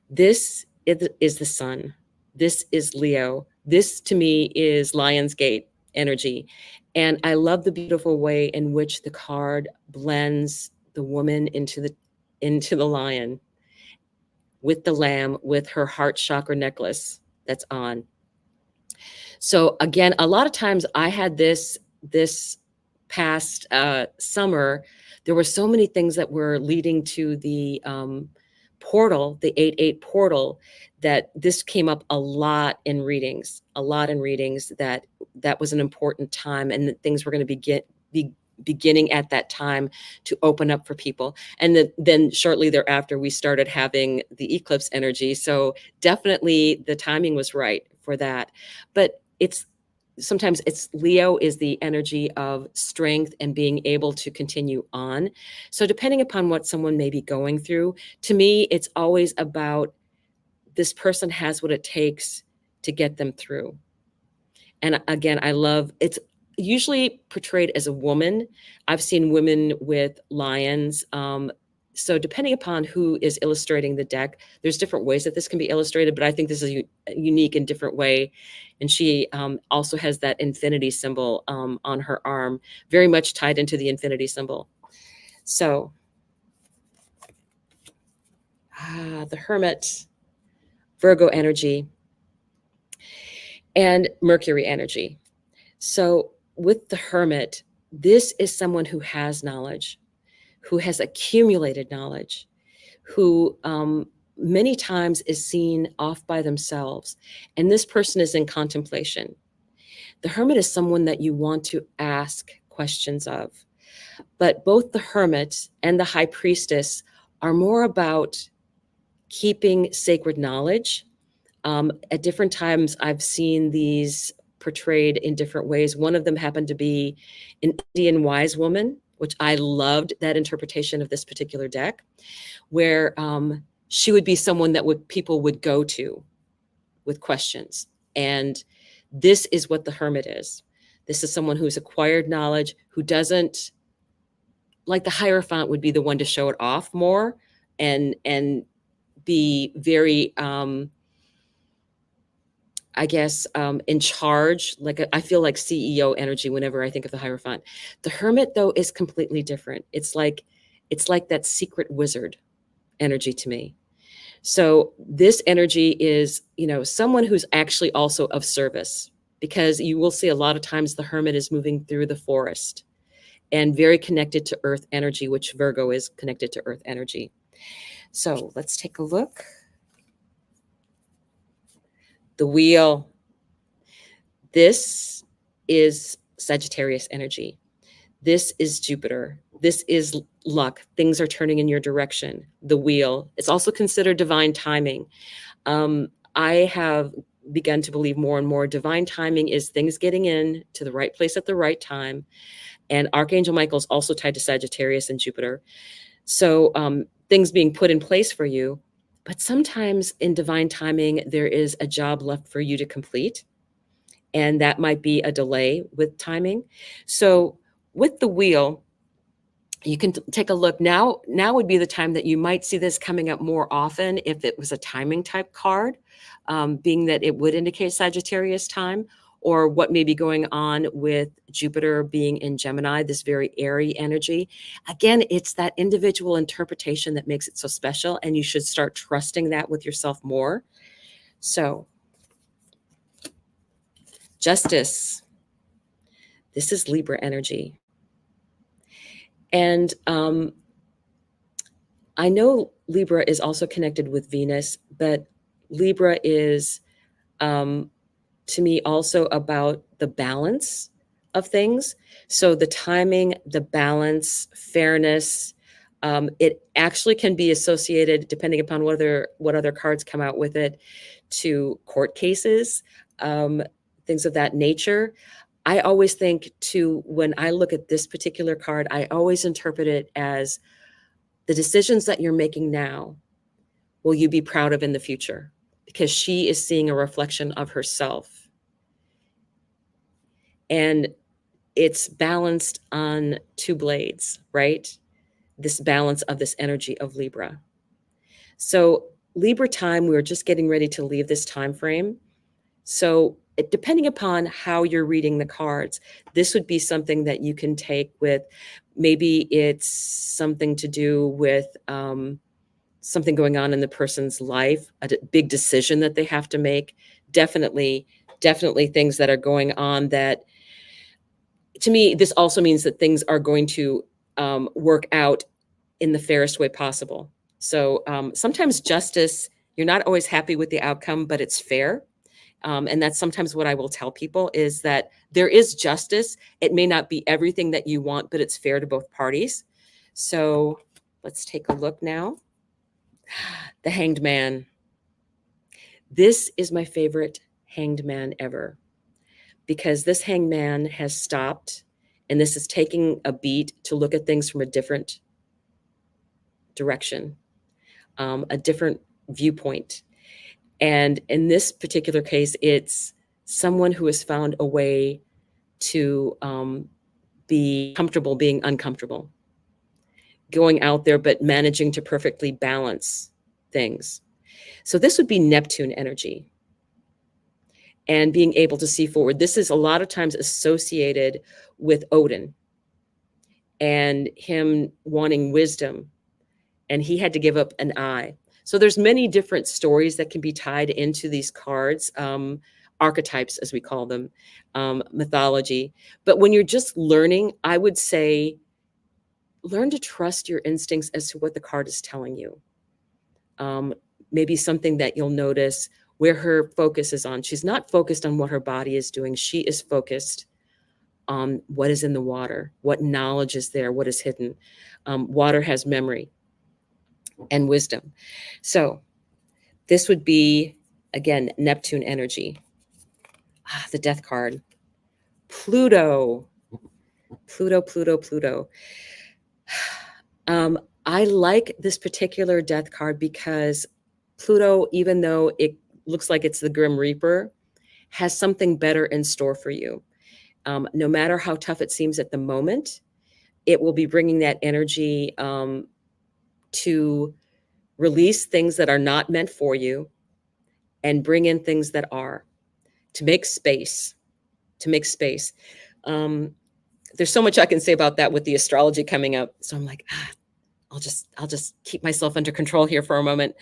This is the Sun. This is Leo. This to me is Lionsgate energy. And I love the beautiful way in which the card blends the woman into the lion with the lamb, with her heart chakra necklace that's on. So again, a lot of times I had this past summer, there were so many things that were leading to the portal, the 8/8 portal, that this came up a lot in readings, that was an important time and that things were going to be beginning at that time to open up for people. And then shortly thereafter, we started having the eclipse energy. So definitely the timing was right for that. But sometimes Leo is the energy of strength and being able to continue on. So depending upon what someone may be going through, to me, it's always about this person has what it takes to get them through. And again, I love, it's usually portrayed as a woman. I've seen women with lions. So depending upon who is illustrating the deck, there's different ways that this can be illustrated, but I think this is a unique and different way. And she also has that infinity symbol on her arm, very much tied into the infinity symbol. So the Hermit, Virgo energy, and Mercury energy. So with the Hermit, this is someone who has knowledge, who has accumulated knowledge, who many times is seen off by themselves. And this person is in contemplation. The Hermit is someone that you want to ask questions of. But both the Hermit and the High Priestess are more about keeping sacred knowledge. At different times, I've seen these portrayed in different ways. One of them happened to be an Indian wise woman, which I loved that interpretation of this particular deck, where she would be someone that people would go to with questions. And this is what the Hermit is. This is someone who's acquired knowledge, who doesn't, like the Hierophant would be the one to show it off more and be very, I guess, in charge. Like I feel like CEO energy whenever I think of the Hierophant. The Hermit, though, is completely different. It's like that secret wizard energy to me. So this energy is, someone who's actually also of service, because you will see a lot of times the Hermit is moving through the forest and very connected to earth energy, which Virgo is connected to earth energy. So let's take a look. The wheel. This is Sagittarius energy. This is Jupiter. This is luck. Things are turning in your direction. The wheel. It's also considered divine timing. I have begun to believe more and more divine timing is things getting in to the right place at the right time. And Archangel Michael is also tied to Sagittarius and Jupiter. So things being put in place for you. But sometimes in divine timing, there is a job left for you to complete. And that might be a delay with timing. So with the wheel, you can take a look. Now would be the time that you might see this coming up more often if it was a timing type card, being that it would indicate Sagittarius time, or what may be going on with Jupiter being in Gemini, this very airy energy. Again, it's that individual interpretation that makes it so special, and you should start trusting that with yourself more. So, Justice. This is Libra energy. And I know Libra is also connected with Venus, but Libra is, to me, also about the balance of things. So the timing, the balance, fairness, it actually can be associated, depending upon what other cards come out with it, to court cases, things of that nature. I always think when I look at this particular card, I always interpret it as the decisions that you're making now, will you be proud of in the future? Because she is seeing a reflection of herself. And it's balanced on two blades, right? This balance of this energy of Libra. So Libra time, we're just getting ready to leave this time frame. So depending upon how you're reading the cards, this would be something that you can take with, maybe it's something to do with something going on in the person's life, a big decision that they have to make. Definitely things that are going on that, to me, this also means that things are going to work out in the fairest way possible. So sometimes justice, you're not always happy with the outcome, but it's fair. And that's sometimes what I will tell people, is that there is justice. It may not be everything that you want, but it's fair to both parties. So let's take a look now. The Hanged Man. This is my favorite Hanged Man ever, because this Hanged Man has stopped, and this is taking a beat to look at things from a different direction, a different viewpoint. And in this particular case, it's someone who has found a way to be comfortable being uncomfortable, going out there, but managing to perfectly balance things. So this would be Neptune energy, and being able to see forward. This is a lot of times associated with Odin and him wanting wisdom, and he had to give up an eye. So there's many different stories that can be tied into these cards, archetypes, as we call them, mythology. But when you're just learning, I would say, learn to trust your instincts as to what the card is telling you. Maybe something that you'll notice where her focus is on. She's not focused on what her body is doing. She is focused on what is in the water, what knowledge is there, what is hidden. Water has memory and wisdom. So this would be, again, Neptune energy. The death card. Pluto. Pluto. I like this particular death card because Pluto, even though it looks like it's the Grim Reaper, has something better in store for you. No matter how tough it seems at the moment, it will be bringing that energy to release things that are not meant for you and bring in things that are, to make space. There's so much I can say about that with the astrology coming up. So I'm like, I'll just keep myself under control here for a moment.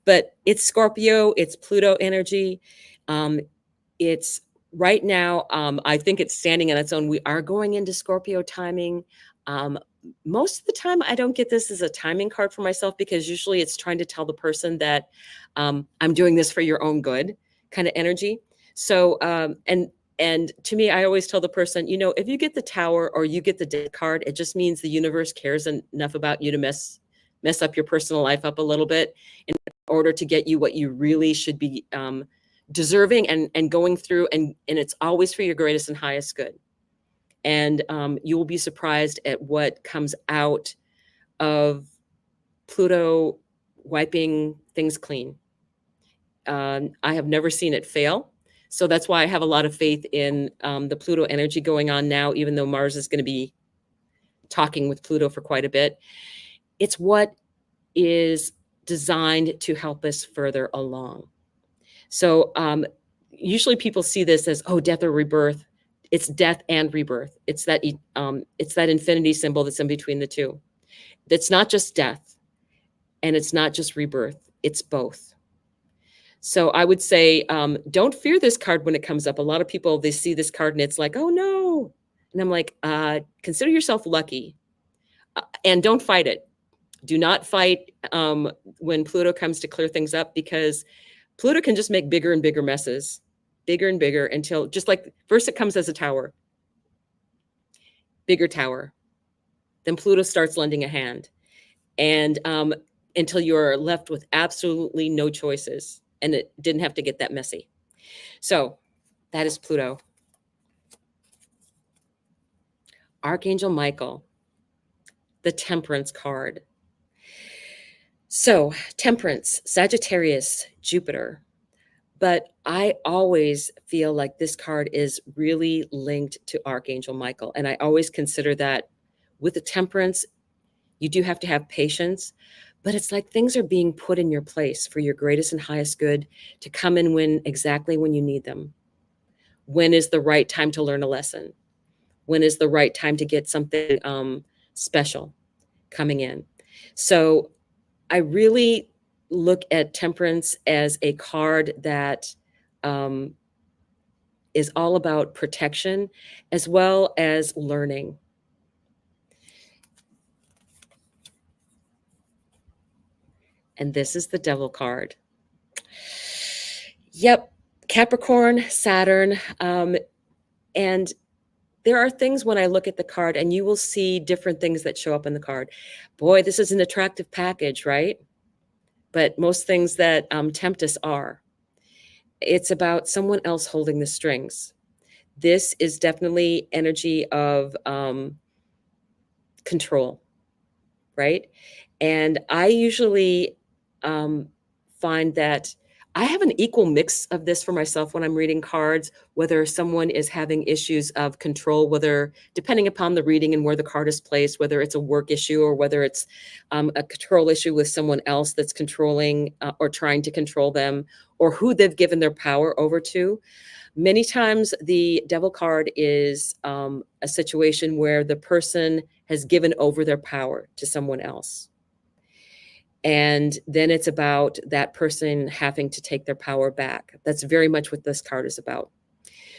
But it's Scorpio, it's Pluto energy. It's right now, I think it's standing on its own. We are going into Scorpio timing. Most of the time, I don't get this as a timing card for myself, because usually it's trying to tell the person that I'm doing this for your own good kind of energy. So, and to me, I always tell the person, if you get the Tower or you get the Death card, it just means the universe cares enough about you to mess up your personal life up a little bit in order to get you what you really should be deserving and going through. And it's always for your greatest and highest good. And you will be surprised at what comes out of Pluto wiping things clean. I have never seen it fail. So that's why I have a lot of faith in the Pluto energy going on now, even though Mars is going to be talking with Pluto for quite a bit. It's what is designed to help us further along. So usually people see this as, death or rebirth. It's death and rebirth. It's that infinity symbol that's in between the two. It's not just death and it's not just rebirth. It's both. So I would say, don't fear this card when it comes up. A lot of people, they see this card and it's like, oh no. And I'm like, consider yourself lucky and don't fight it. Do not fight when Pluto comes to clear things up, because Pluto can just make bigger and bigger messes, bigger and bigger, until just like first it comes as a tower, bigger tower. Then Pluto starts lending a hand, and until you're left with absolutely no choices. And it didn't have to get that messy. So that is Pluto. Archangel Michael, the Temperance card. So Temperance, Sagittarius, Jupiter. But I always feel like this card is really linked to Archangel Michael. And I always consider that with the Temperance, you do have to have patience. But it's like things are being put in your place for your greatest and highest good to come in exactly when you need them. When is the right time to learn a lesson? When is the right time to get something special coming in? So I really look at Temperance as a card that is all about protection as well as learning. And this is the Devil card. Yep, Capricorn, Saturn. And there are things when I look at the card, and you will see different things that show up in the card. Boy, this is an attractive package, right? But most things that tempt us are. It's about someone else holding the strings. This is definitely energy of control, right? And I usually find that I have an equal mix of this for myself when I'm reading cards, whether someone is having issues of control, whether depending upon the reading and where the card is placed, whether it's a work issue or whether it's a control issue with someone else that's controlling or trying to control them, or who they've given their power over to. Many times the Devil card is a situation where the person has given over their power to someone else. And then it's about that person having to take their power back. That's very much what this card is about.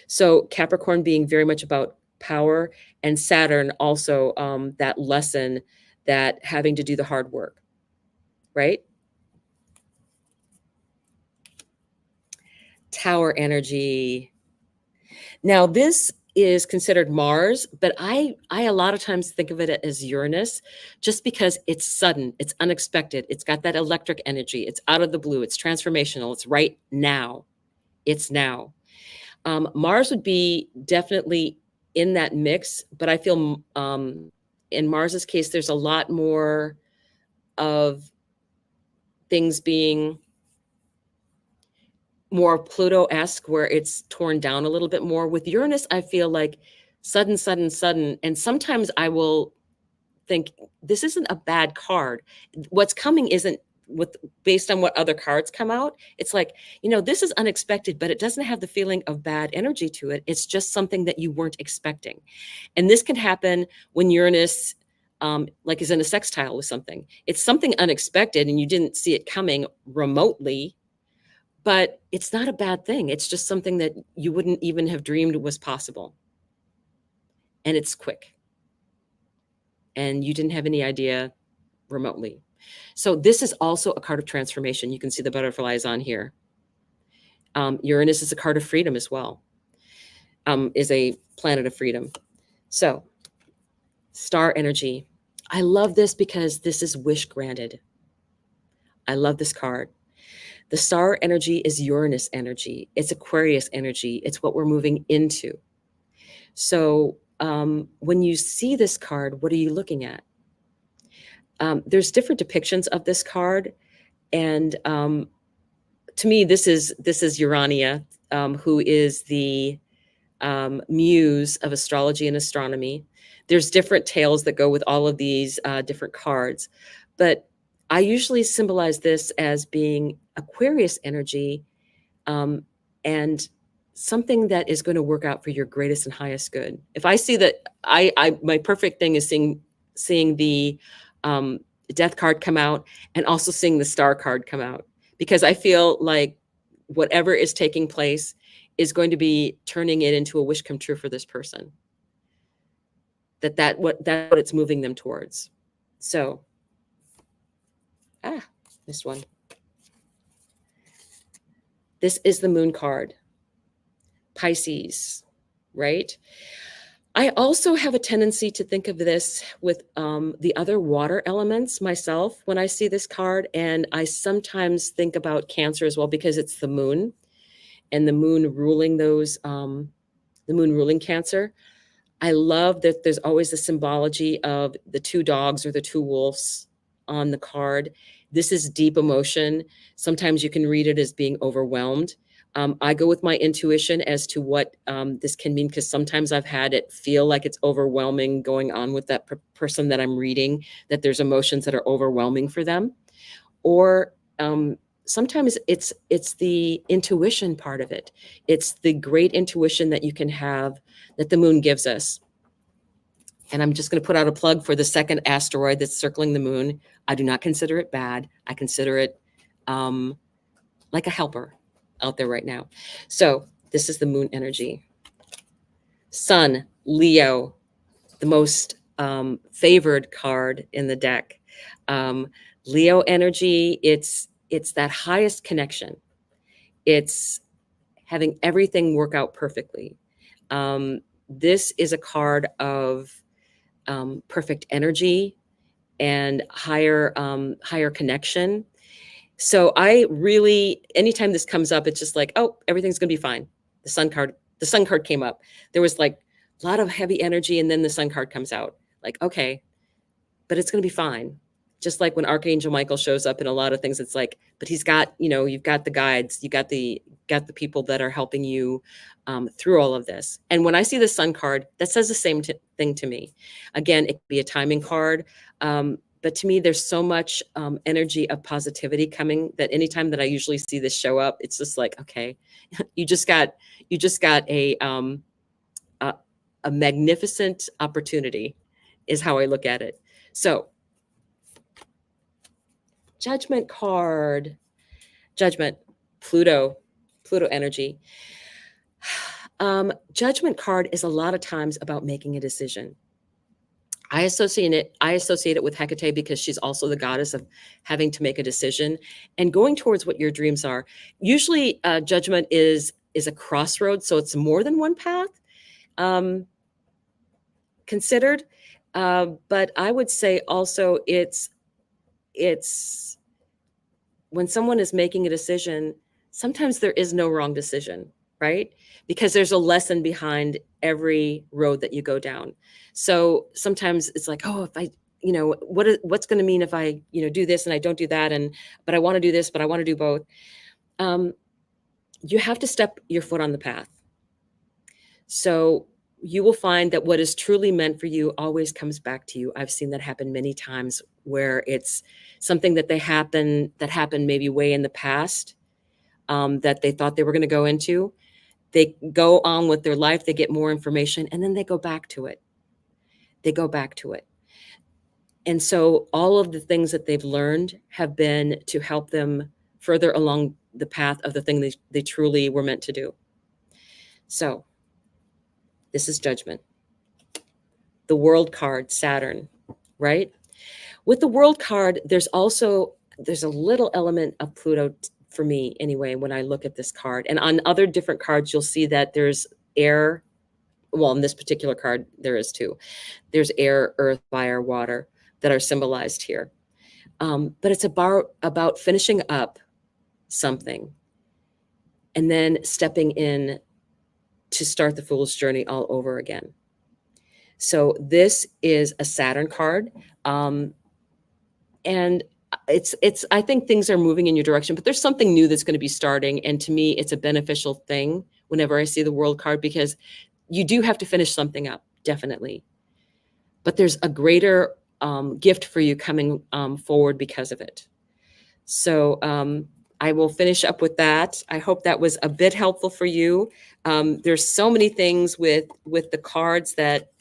So Capricorn being very much about power, and Saturn also that lesson, that having to do the hard work, right? Tower energy. Now this is considered Mars, but I a lot of times think of it as Uranus, just because it's sudden, it's unexpected, it's got that electric energy, it's out of the blue, it's transformational, it's right now, it's now. Mars would be definitely in that mix, but I feel in Mars's case, there's a lot more of things being more Pluto-esque, where it's torn down a little bit more. With Uranus, I feel like sudden, sudden, sudden. And sometimes I will think, this isn't a bad card. What's coming isn't based on what other cards come out. It's like, this is unexpected, but it doesn't have the feeling of bad energy to it. It's just something that you weren't expecting. And this can happen when Uranus like is in a sextile with something. It's something unexpected and you didn't see it coming remotely, but it's not a bad thing. It's just something that you wouldn't even have dreamed was possible. And it's quick. And you didn't have any idea remotely. So this is also a card of transformation. You can see the butterflies on here. Uranus is a card of freedom as well, is a planet of freedom. So star energy. I love this because this is wish granted. I love this card. The star energy is Uranus energy. It's Aquarius energy. It's what we're moving into. So when you see this card, what are you looking at? There's different depictions of this card. And to me, this is Urania, who is the muse of astrology and astronomy. There's different tales that go with all of these different cards. But I usually symbolize this as being Aquarius energy and something that is going to work out for your greatest and highest good. If I see that, my perfect thing is seeing the death card come out and also seeing the star card come out, because I feel like whatever is taking place is going to be turning it into a wish come true for this person. That's what it's moving them towards. So, this one. This is the moon card. Pisces, right? I also have a tendency to think of this with the other water elements myself when I see this card. And I sometimes think about Cancer as well, because it's the moon and the moon ruling the moon ruling Cancer. I love that there's always the symbology of the two dogs or the two wolves on the card. This is deep emotion. Sometimes you can read it as being overwhelmed. I go with my intuition as to what this can mean, because sometimes I've had it feel like it's overwhelming going on with that person that I'm reading, that there's emotions that are overwhelming for them. Or sometimes it's the intuition part of it. It's the great intuition that you can have, that the moon gives us. And I'm just going to put out a plug for the second asteroid that's circling the moon. I do not consider it bad. I consider it like a helper out there right now. So this is the moon energy. Sun, Leo, the most favored card in the deck. Leo energy, it's that highest connection. It's having everything work out perfectly. This is a card of perfect energy and higher connection. So I really, anytime this comes up, it's just like, oh, everything's gonna be fine. The sun card came up. There was like a lot of heavy energy, and then the sun card comes out. Like, okay, but it's gonna be fine. Just like when Archangel Michael shows up in a lot of things, it's like, but he's got, you've got the guides, you got the people that are helping you through all of this. And when I see the sun card, that says the same thing to me. Again, it could be a timing card. But to me, there's so much energy of positivity coming that anytime that I usually see this show up, it's just like, okay, you just got a magnificent opportunity, is how I look at it. So Judgment card. Judgment. Pluto energy. Judgment card is a lot of times about making a decision. I associate it with Hecate because she's also the goddess of having to make a decision and going towards what your dreams are. Usually judgment is a crossroad, so it's more than one path considered. But I would say also it's when someone is making a decision, sometimes there is no wrong decision, right? Because there's a lesson behind every road that you go down. So sometimes it's like, oh, if I, what's going to mean if I, do this and I don't do that, but I want to do this, but I want to do both. You have to step your foot on the path. So you will find that what is truly meant for you always comes back to you. I've seen that happen many times where it's something that happened maybe way in the past that they thought they were going to go into. They go on with their life, they get more information, and then they go back to it. And so all of the things that they've learned have been to help them further along the path of the thing they truly were meant to do. So this is judgment. The world card, Saturn, right? With the world card, there's a little element of Pluto for me anyway, when I look at this card. And on other different cards, you'll see that there's air. Well, in this particular card, there is too. There's air, earth, fire, water that are symbolized here. But it's about finishing up something and then stepping in to start the fool's journey all over again. So this is a Saturn card. And I think things are moving in your direction, but there's something new that's going to be starting. And to me, it's a beneficial thing whenever I see the world card, because you do have to finish something up, definitely. But there's a greater gift for you coming forward because of it. So I will finish up with that. I hope that was a bit helpful for you. There's so many things with the cards that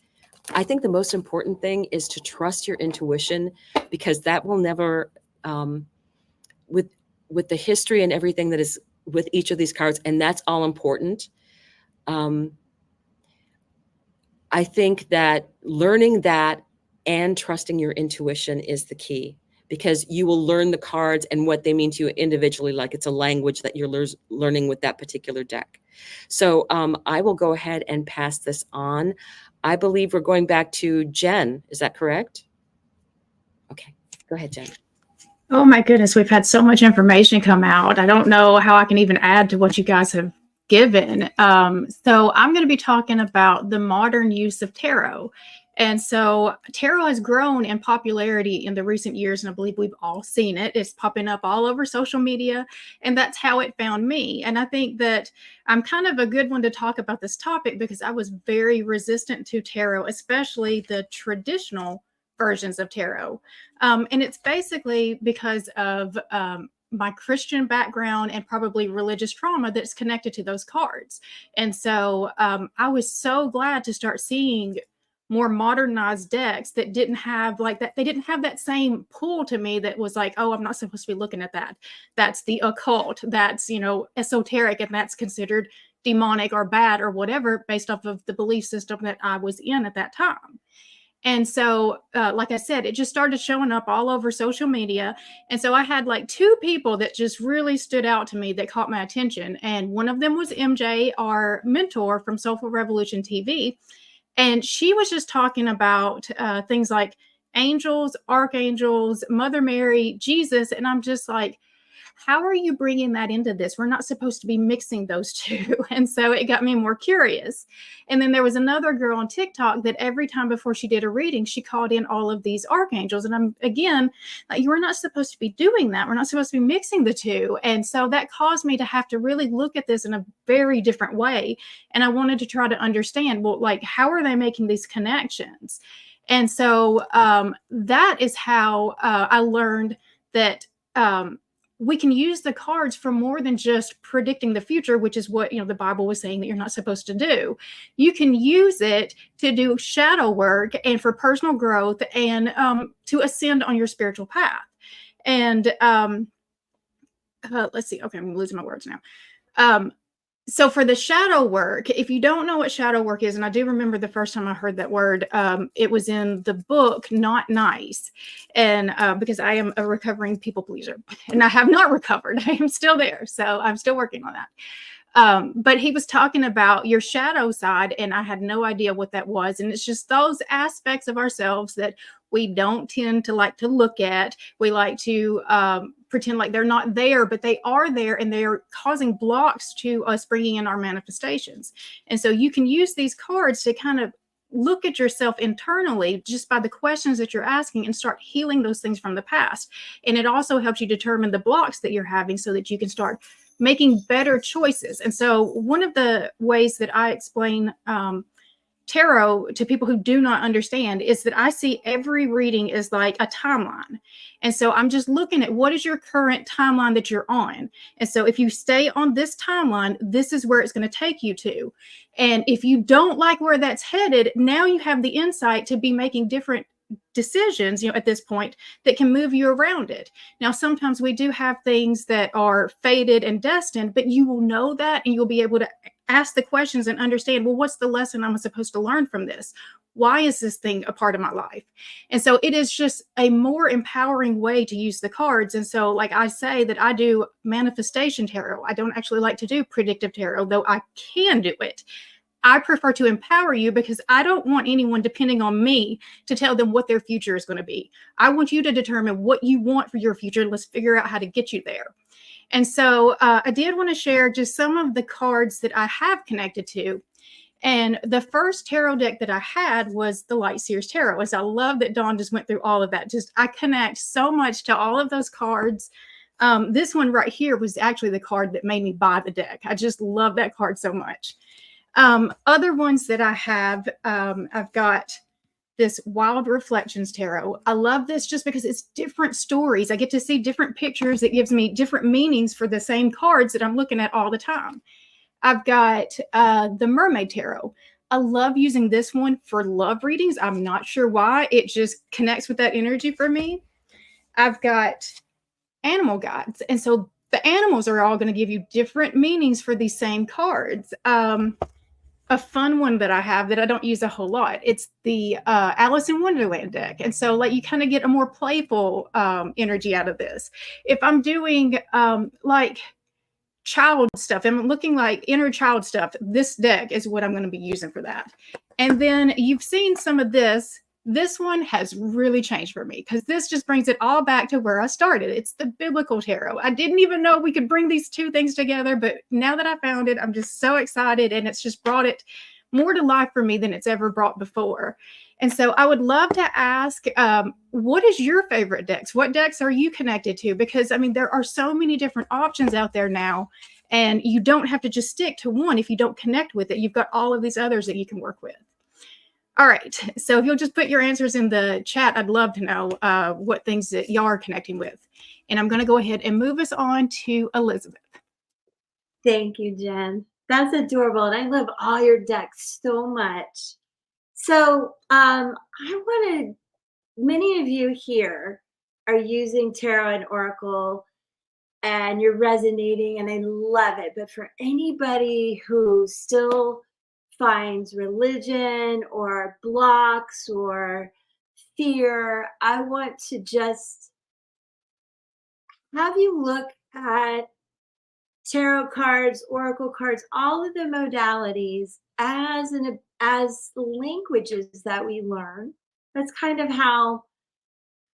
I think the most important thing is to trust your intuition, because that will never, with the history and everything that is with each of these cards, and that's all important. I think that learning that and trusting your intuition is the key, because you will learn the cards and what they mean to you individually, like it's a language that you're learning with that particular deck. So I will go ahead and pass this on. I believe we're going back to Jen. Is that correct? Okay, go ahead, Jen. Oh my goodness, we've had so much information come out. I don't know how I can even add to what you guys have given. So I'm going to be talking about the modern use of tarot. And so tarot has grown in popularity in the recent years, and I believe we've all seen it. It's popping up all over social media, and that's how it found me. And I think that I'm kind of a good one to talk about this topic because I was very resistant to tarot, especially the traditional versions of tarot. And it's basically because of my Christian background and probably religious trauma that's connected to those cards. And so I was so glad to start seeing more modernized decks that didn't have like that. They didn't have that same pull to me that was like, oh, I'm not supposed to be looking at that. That's the occult. That's, esoteric, and that's considered demonic or bad or whatever based off of the belief system that I was in at that time. And so, like I said, it just started showing up all over social media. And so I had like two people that just really stood out to me that caught my attention. And one of them was MJ, our mentor from Soulful Revolution TV. And she was just talking about things like angels, archangels, Mother Mary, Jesus. And I'm just like, how are you bringing that into this? We're not supposed to be mixing those two. And so it got me more curious. And then there was another girl on TikTok that every time before she did a reading, she called in all of these archangels. And I'm, again, like, you're not supposed to be doing that. We're not supposed to be mixing the two. And so that caused me to have to really look at this in a very different way. And I wanted to try to understand, well, like, how are they making these connections? And so that is how I learned that we can use the cards for more than just predicting the future, which is what, the Bible was saying that you're not supposed to do. You can use it to do shadow work and for personal growth and to ascend on your spiritual path. And let's see. Okay, I'm losing my words now. So for the shadow work, if you don't know what shadow work is, and I do remember the first time I heard that word, it was in the book Not Nice. And because I am a recovering people pleaser and I have not recovered, I am still there. So I'm still working on that. But he was talking about your shadow side, and I had no idea what that was. And it's just those aspects of ourselves that we don't tend to like to look at. We like to pretend like they're not there, but they are there, and they're causing blocks to us bringing in our manifestations. And so you can use these cards to kind of look at yourself internally just by the questions that you're asking and start healing those things from the past. And it also helps you determine the blocks that you're having so that you can start making better choices. And so one of the ways that I explain tarot to people who do not understand is that I see every reading as like a timeline. And so I'm just looking at what is your current timeline that you're on. And so if you stay on this timeline, this is where it's going to take you to. And if you don't like where that's headed, now you have the insight to be making different decisions, at this point that can move you around it. Now, sometimes we do have things that are fated and destined, but you will know that, and you'll be able to ask the questions and understand, well, what's the lesson I'm supposed to learn from this? Why is this thing a part of my life? And so it is just a more empowering way to use the cards. And so, like I say, that I do manifestation tarot. I don't actually like to do predictive tarot, though I can do it. I prefer to empower you because I don't want anyone depending on me to tell them what their future is going to be. I want you to determine what you want for your future. Let's figure out how to get you there. And so I did want to share just some of the cards that I have connected to. And the first tarot deck that I had was the Light Seers Tarot. As I love that Dawn just went through all of that. Just I connect so much to all of those cards. This one right here was actually the card that made me buy the deck. I just love that card so much. Other ones that I have, I've got this Wild Reflections Tarot. I love this just because it's different stories. I get to see different pictures. It gives me different meanings for the same cards that I'm looking at all the time. I've got the Mermaid Tarot. I love using this one for love readings. I'm not sure why. It just connects with that energy for me. I've got Animal Guides. And so the animals are all going to give you different meanings for these same cards. A fun one that I have that I don't use a whole lot. It's the Alice in Wonderland deck. And so like you kind of get a more playful energy out of this. If I'm doing like child stuff, I'm looking like inner child stuff, this deck is what I'm going to be using for that. And then you've seen some of this. This one has really changed for me because this just brings it all back to where I started. It's the Biblical Tarot. I didn't even know we could bring these two things together, but now that I found it, I'm just so excited, and it's just brought it more to life for me than it's ever brought before. And so I would love to ask, what is your favorite decks? What decks are you connected to? Because, I mean, there are so many different options out there now, and you don't have to just stick to one if you don't connect with it. You've got all of these others that you can work with. All right. So if you'll just put your answers in the chat, I'd love to know what things that y'all are connecting with. And I'm going to go ahead and move us on to Elizabeth. Thank you, Jen. That's adorable. And I love all your decks so much. So many of you here are using tarot and oracle and you're resonating, and I love it. But for anybody who still finds religion or blocks or fear, I want to just have you look at tarot cards, oracle cards, all of the modalities as languages that we learn. That's kind of how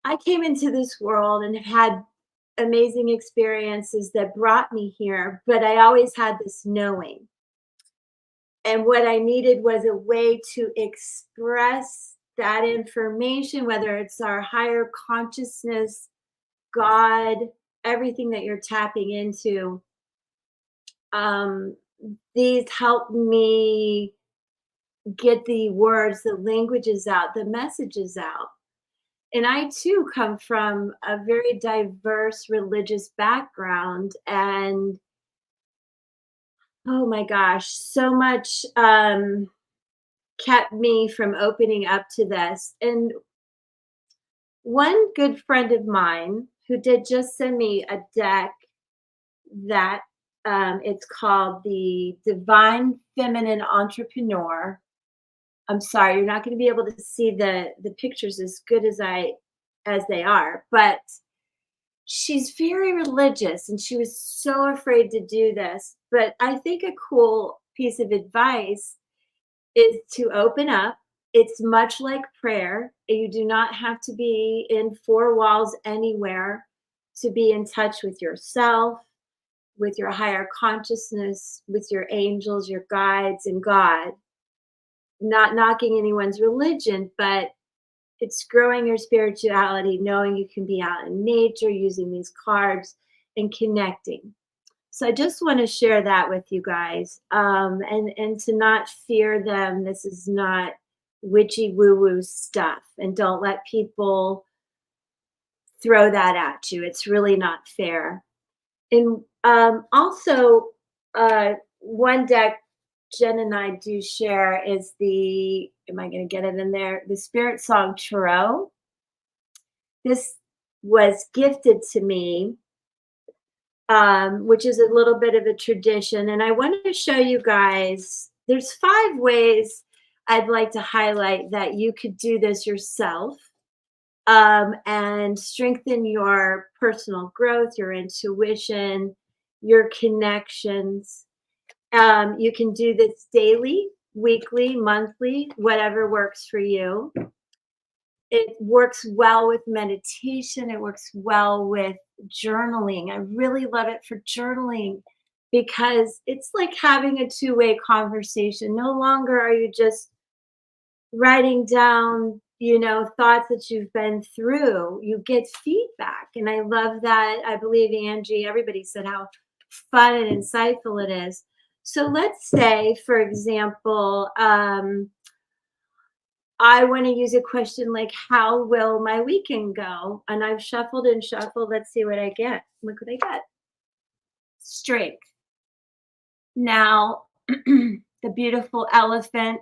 I came into this world and have had amazing experiences that brought me here, but I always had this knowing. And what I needed was a way to express that information, whether it's our higher consciousness, God, everything that you're tapping into. These help me get the words, the languages out, the messages out. And I too come from a very diverse religious background, and oh my gosh, so much kept me from opening up to this. And one good friend of mine who did just send me a deck that it's called the Divine Feminine Entrepreneur. I'm sorry, you're not going to be able to see the pictures as good as they are, but she's very religious and she was so afraid to do this. But I think a cool piece of advice is to open up. It's much like prayer. You do not have to be in four walls anywhere to be in touch with yourself, with your higher consciousness, with your angels, your guides, and God. Not knocking anyone's religion, but it's growing your spirituality, knowing you can be out in nature, using these cards and connecting. So I just want to share that with you guys, and to not fear them. This is not witchy woo-woo stuff, and don't let people throw that at you. It's really not fair. And also, one deck Jen and I do share is the, am I going to get it in there? The Spirit Song Tarot. This was gifted to me, which is a little bit of a tradition. And I wanted to show you guys, there's 5 ways I'd like to highlight that you could do this yourself, and strengthen your personal growth, your intuition, your connections. You can do this daily, weekly, monthly, whatever works for you. It works well with meditation. It works well with journaling. I really love it for journaling because it's like having a 2-way conversation. No longer are you just writing down, thoughts that you've been through. You get feedback. And I love that. I believe Angie, everybody said how fun and insightful it is. So let's say, for example, I want to use a question like, how will my weekend go? And I've shuffled and shuffled. Let's see what I get. Look what I got. Strength. Now, the beautiful elephant,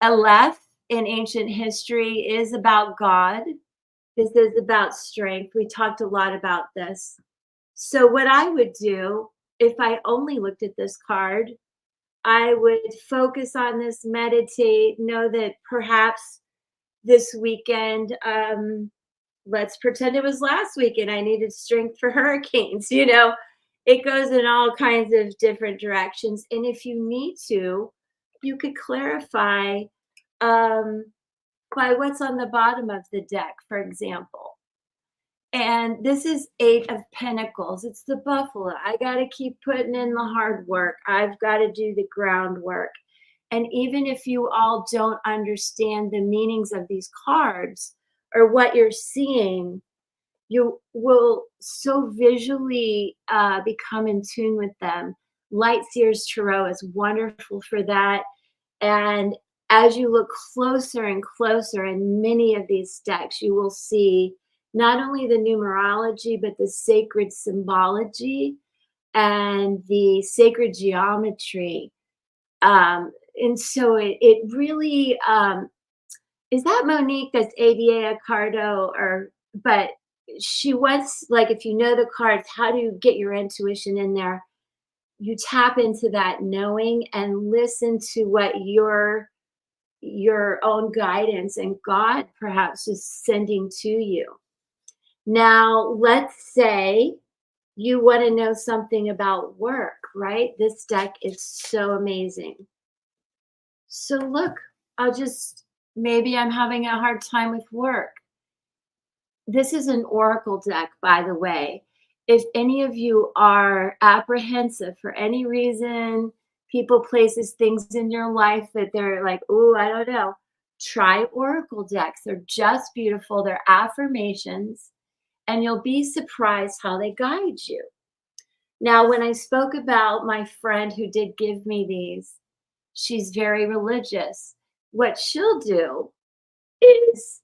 Aleph, in ancient history is about God. This is about strength. We talked a lot about this. So what I would do if I only looked at this card, I would focus on this, meditate, know that perhaps this weekend, let's pretend it was last weekend, I needed strength for hurricanes. It goes in all kinds of different directions. And if you need to, you could clarify by what's on the bottom of the deck, for example. And this is 8 of Pentacles. It's the buffalo. I got to keep putting in the hard work. I've got to do the groundwork. And even if you all don't understand the meanings of these cards or what you're seeing, you will so visually become in tune with them. Light Seers Tarot is wonderful for that. And as you look closer and closer in many of these decks, you will see not only the numerology, but the sacred symbology and the sacred geometry. And so it really, is that Monique that's ABA Accardo? But she wants, like, if you know the cards, how do you get your intuition in there? You tap into that knowing and listen to what your own guidance and God perhaps is sending to you. Now, let's say you want to know something about work, right? This deck is so amazing. So look, maybe I'm having a hard time with work. This is an oracle deck, by the way. If any of you are apprehensive for any reason, people, places, things in your life that they're like, oh, I don't know, try oracle decks. They're just beautiful. They're affirmations, and you'll be surprised how they guide you. Now, when I spoke about my friend who did give me these, she's very religious. What she'll do is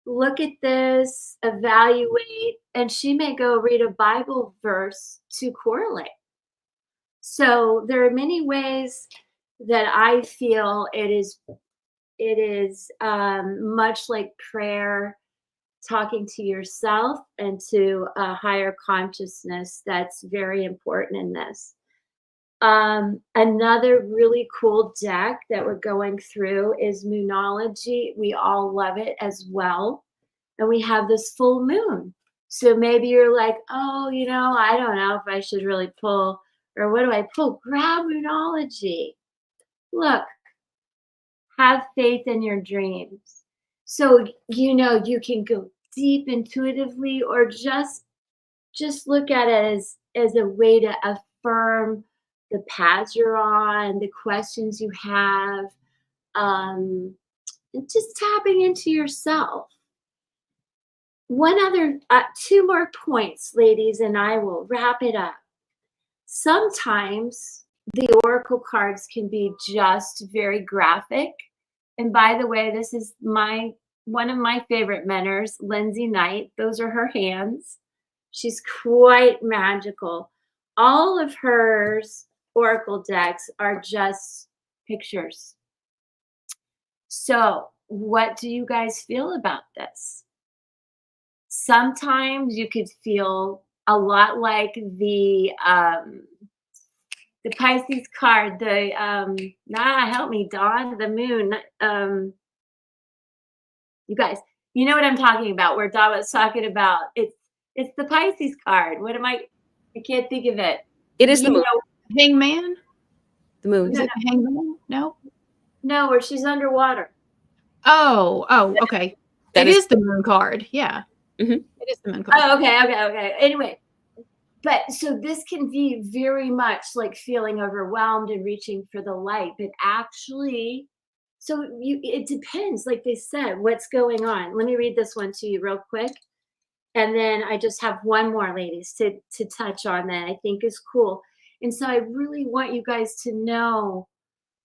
look at this, evaluate, and she may go read a Bible verse to correlate. So there are many ways that I feel it is much like prayer talking to yourself and to a higher consciousness. That's very important in this. Another really cool deck that we're going through is Moonology. We all love it as well. And we have this full moon. So maybe you're like, oh, I don't know if I should really pull, or what do I pull? Grab Moonology. Look, have faith in your dreams. So, you can go deep intuitively, or just look at it as a way to affirm the paths you're on, the questions you have, and just tapping into yourself. One other, 2 more points, ladies, and I will wrap it up. Sometimes the oracle cards can be just very graphic. And by the way, this is one of my favorite mentors, Lindsay Knight. Those are her hands. She's quite magical. All of hers oracle decks are just pictures. So what do you guys feel about this? Sometimes you could feel a lot like the Pisces card, help me, Dawn, the moon. You guys, you know what I'm talking about, where Dawn was talking about, it's the Pisces card. I can't think of it. It is the moon. Hangman? The moon. Is it the hangman? No? No, where she's underwater. Oh, okay. It is the moon card. Yeah. Mm-hmm. It is the moon card. Oh, okay. Anyway, but so this can be very much like feeling overwhelmed and reaching for the light, but actually, it depends, like they said, what's going on. Let me read this one to you real quick. And then I just have one more, ladies, to touch on that I think is cool. And so I really want you guys to know,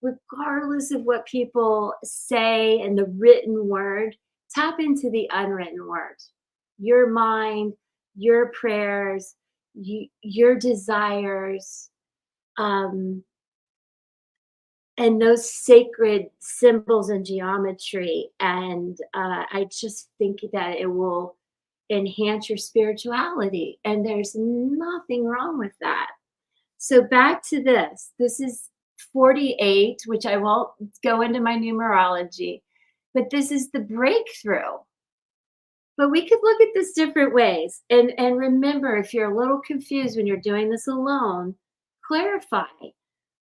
regardless of what people say in the written word, tap into the unwritten word. Your mind, your prayers, your desires, and those sacred symbols and geometry. And I just think that it will enhance your spirituality. And there's nothing wrong with that. So back to this. This is 48, which I won't go into my numerology, but this is the breakthrough. But we could look at this different ways. And remember, if you're a little confused when you're doing this alone, clarify.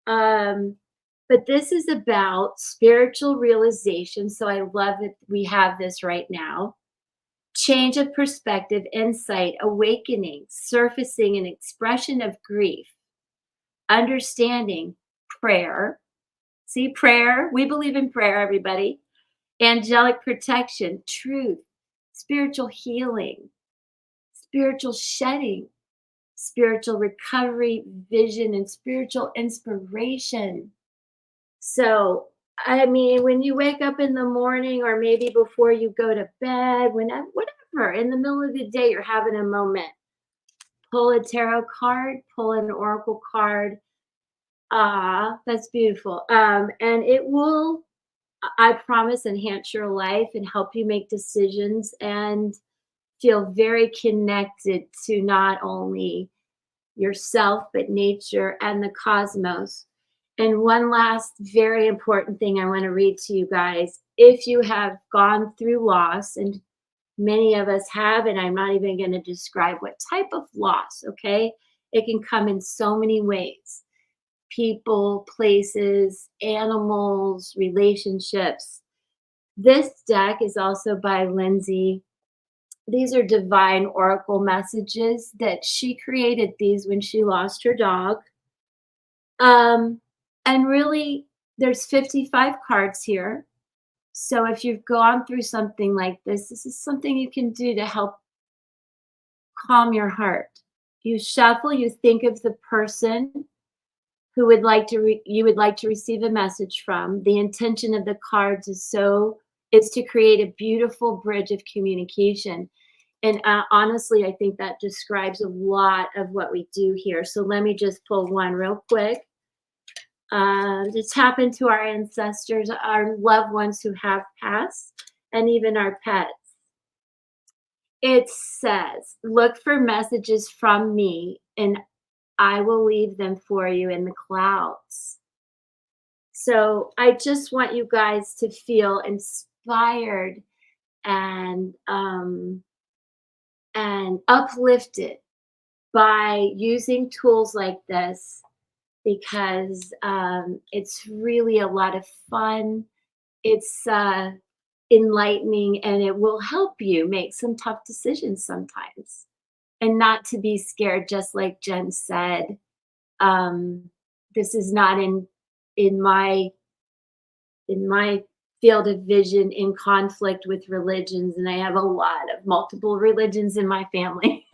But this is about spiritual realization. So I love that we have this right now. Change of perspective, insight, awakening, surfacing an expression of grief, understanding, prayer. See, prayer. We believe in prayer, everybody. Angelic protection, truth, spiritual healing, spiritual shedding, spiritual recovery, vision, and spiritual inspiration. So, I mean, when you wake up in the morning, or maybe before you go to bed, whatever, in the middle of the day, you're having a moment, pull a tarot card, pull an oracle card. That's beautiful. And it will, I promise, enhance your life and help you make decisions and feel very connected to not only yourself, but nature and the cosmos. And one last very important thing I want to read to you guys. If you have gone through loss, and many of us have, and I'm not even going to describe what type of loss, okay? It can come in so many ways. People, places, animals, relationships. This deck is also by Lindsay. These are divine oracle messages that she created these when she lost her dog. And really, there's 55 cards here. So if you've gone through something like this is something you can do to help calm your heart. You shuffle, you think of the person who you would like to receive a message from. The intention of the cards is to create a beautiful bridge of communication. And honestly, I think that describes a lot of what we do here. So let me just pull one real quick. To tap into our ancestors, our loved ones who have passed, and even our pets. it says, look for messages from me and I will leave them for you in the clouds. So I just want you guys to feel inspired and uplifted by using tools like this, because it's really a lot of fun. It's enlightening, and it will help you make some tough decisions sometimes, and not to be scared. Just like Jen said, this is not in my field of vision in conflict with religions, and I have a lot of multiple religions in my family.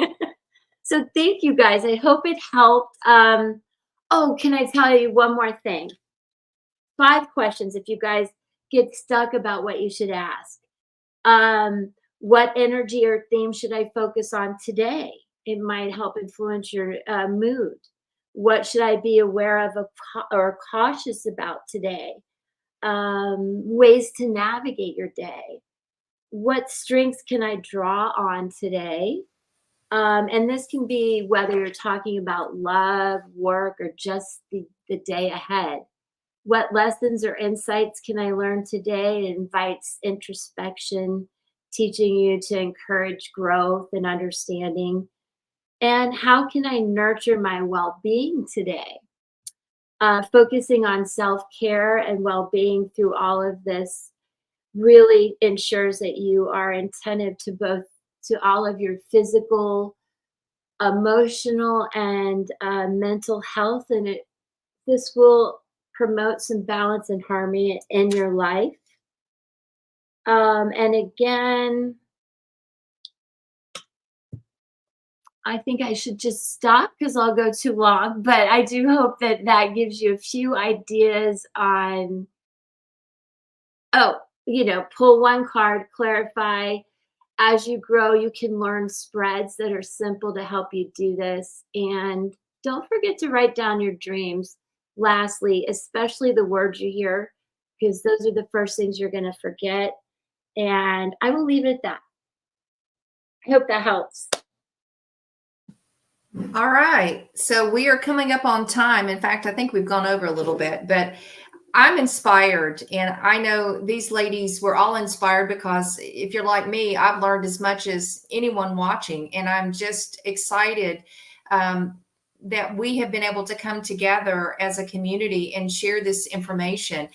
So thank you guys. I hope it helped. Oh, can I tell you one more thing? 5 questions if you guys get stuck about what you should ask. What energy or theme should I focus on today? It might help influence your mood. What should I be aware of or cautious about today? Ways to navigate your day. What strengths can I draw on today? And this can be whether you're talking about love, work, or just the day ahead. What lessons or insights can I learn today? It invites introspection, teaching you to encourage growth and understanding. And how can I nurture my well-being today? Focusing on self-care and well-being through all of this really ensures that you are attentive to all of your physical, emotional, and mental health, and this will promote some balance and harmony in your life. And again, I think I should just stop because I'll go too long, but I do hope that that gives you a few ideas on, pull one card, clarify. As you grow, you can learn spreads that are simple to help you do this. And don't forget to write down your dreams. Lastly, especially the words you hear, because those are the first things you're going to forget. And I will leave it at that. I hope that helps. All right. So we are coming up on time. In fact, I think we've gone over a little bit, but I'm inspired. And I know these ladies were all inspired because if you're like me, I've learned as much as anyone watching. And I'm just excited that we have been able to come together as a community and share this information.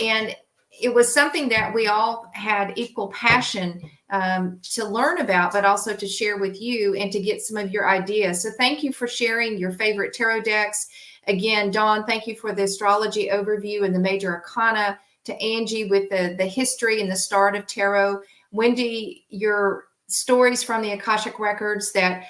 And it was something that we all had equal passion to learn about, but also to share with you and to get some of your ideas. So thank you for sharing your favorite tarot decks. Again, Dawn, thank you for the astrology overview and the major arcana. To Angie with the history and the start of tarot. Wendy, your stories from the Akashic Records that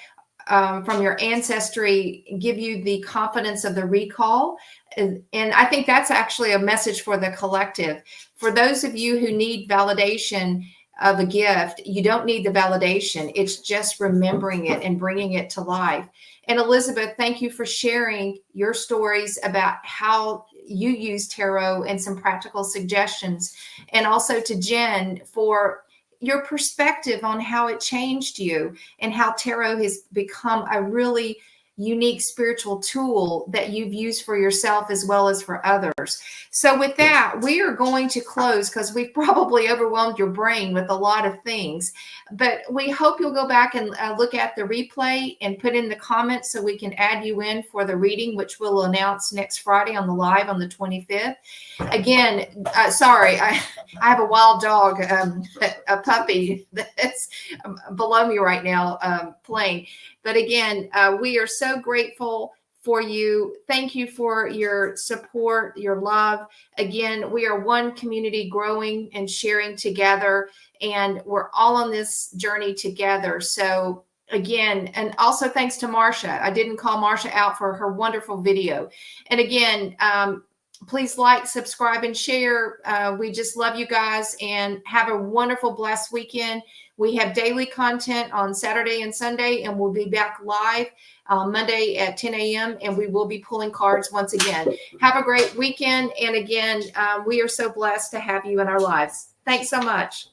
from your ancestry give you the confidence of the recall. And I think that's actually a message for the collective. For those of you who need validation of a gift, you don't need the validation. It's just remembering it and bringing it to life. And Elizabeth, thank you for sharing your stories about how you use tarot and some practical suggestions. And also to Jen for your perspective on how it changed you and how tarot has become a really unique spiritual tool that you've used for yourself as well as for others. So with that, we are going to close because we've probably overwhelmed your brain with a lot of things, but we hope you'll go back and look at the replay and put in the comments so we can add you in for the reading, which we'll announce next Friday on the live on the 25th. Again, sorry, I have a wild dog, a puppy that's below me right now playing. But again, we are so grateful for you. Thank you for your support, your love. Again, we are one community growing and sharing together, and we're all on this journey together. So again, and also thanks to Marsha. I didn't call Marsha out for her wonderful video. And again, please like, subscribe, and share. We just love you guys and have a wonderful, blessed weekend. We have daily content on Saturday and Sunday, and we'll be back live Monday at 10 a.m. and we will be pulling cards once again. Have a great weekend. And again, we are so blessed to have you in our lives. Thanks so much.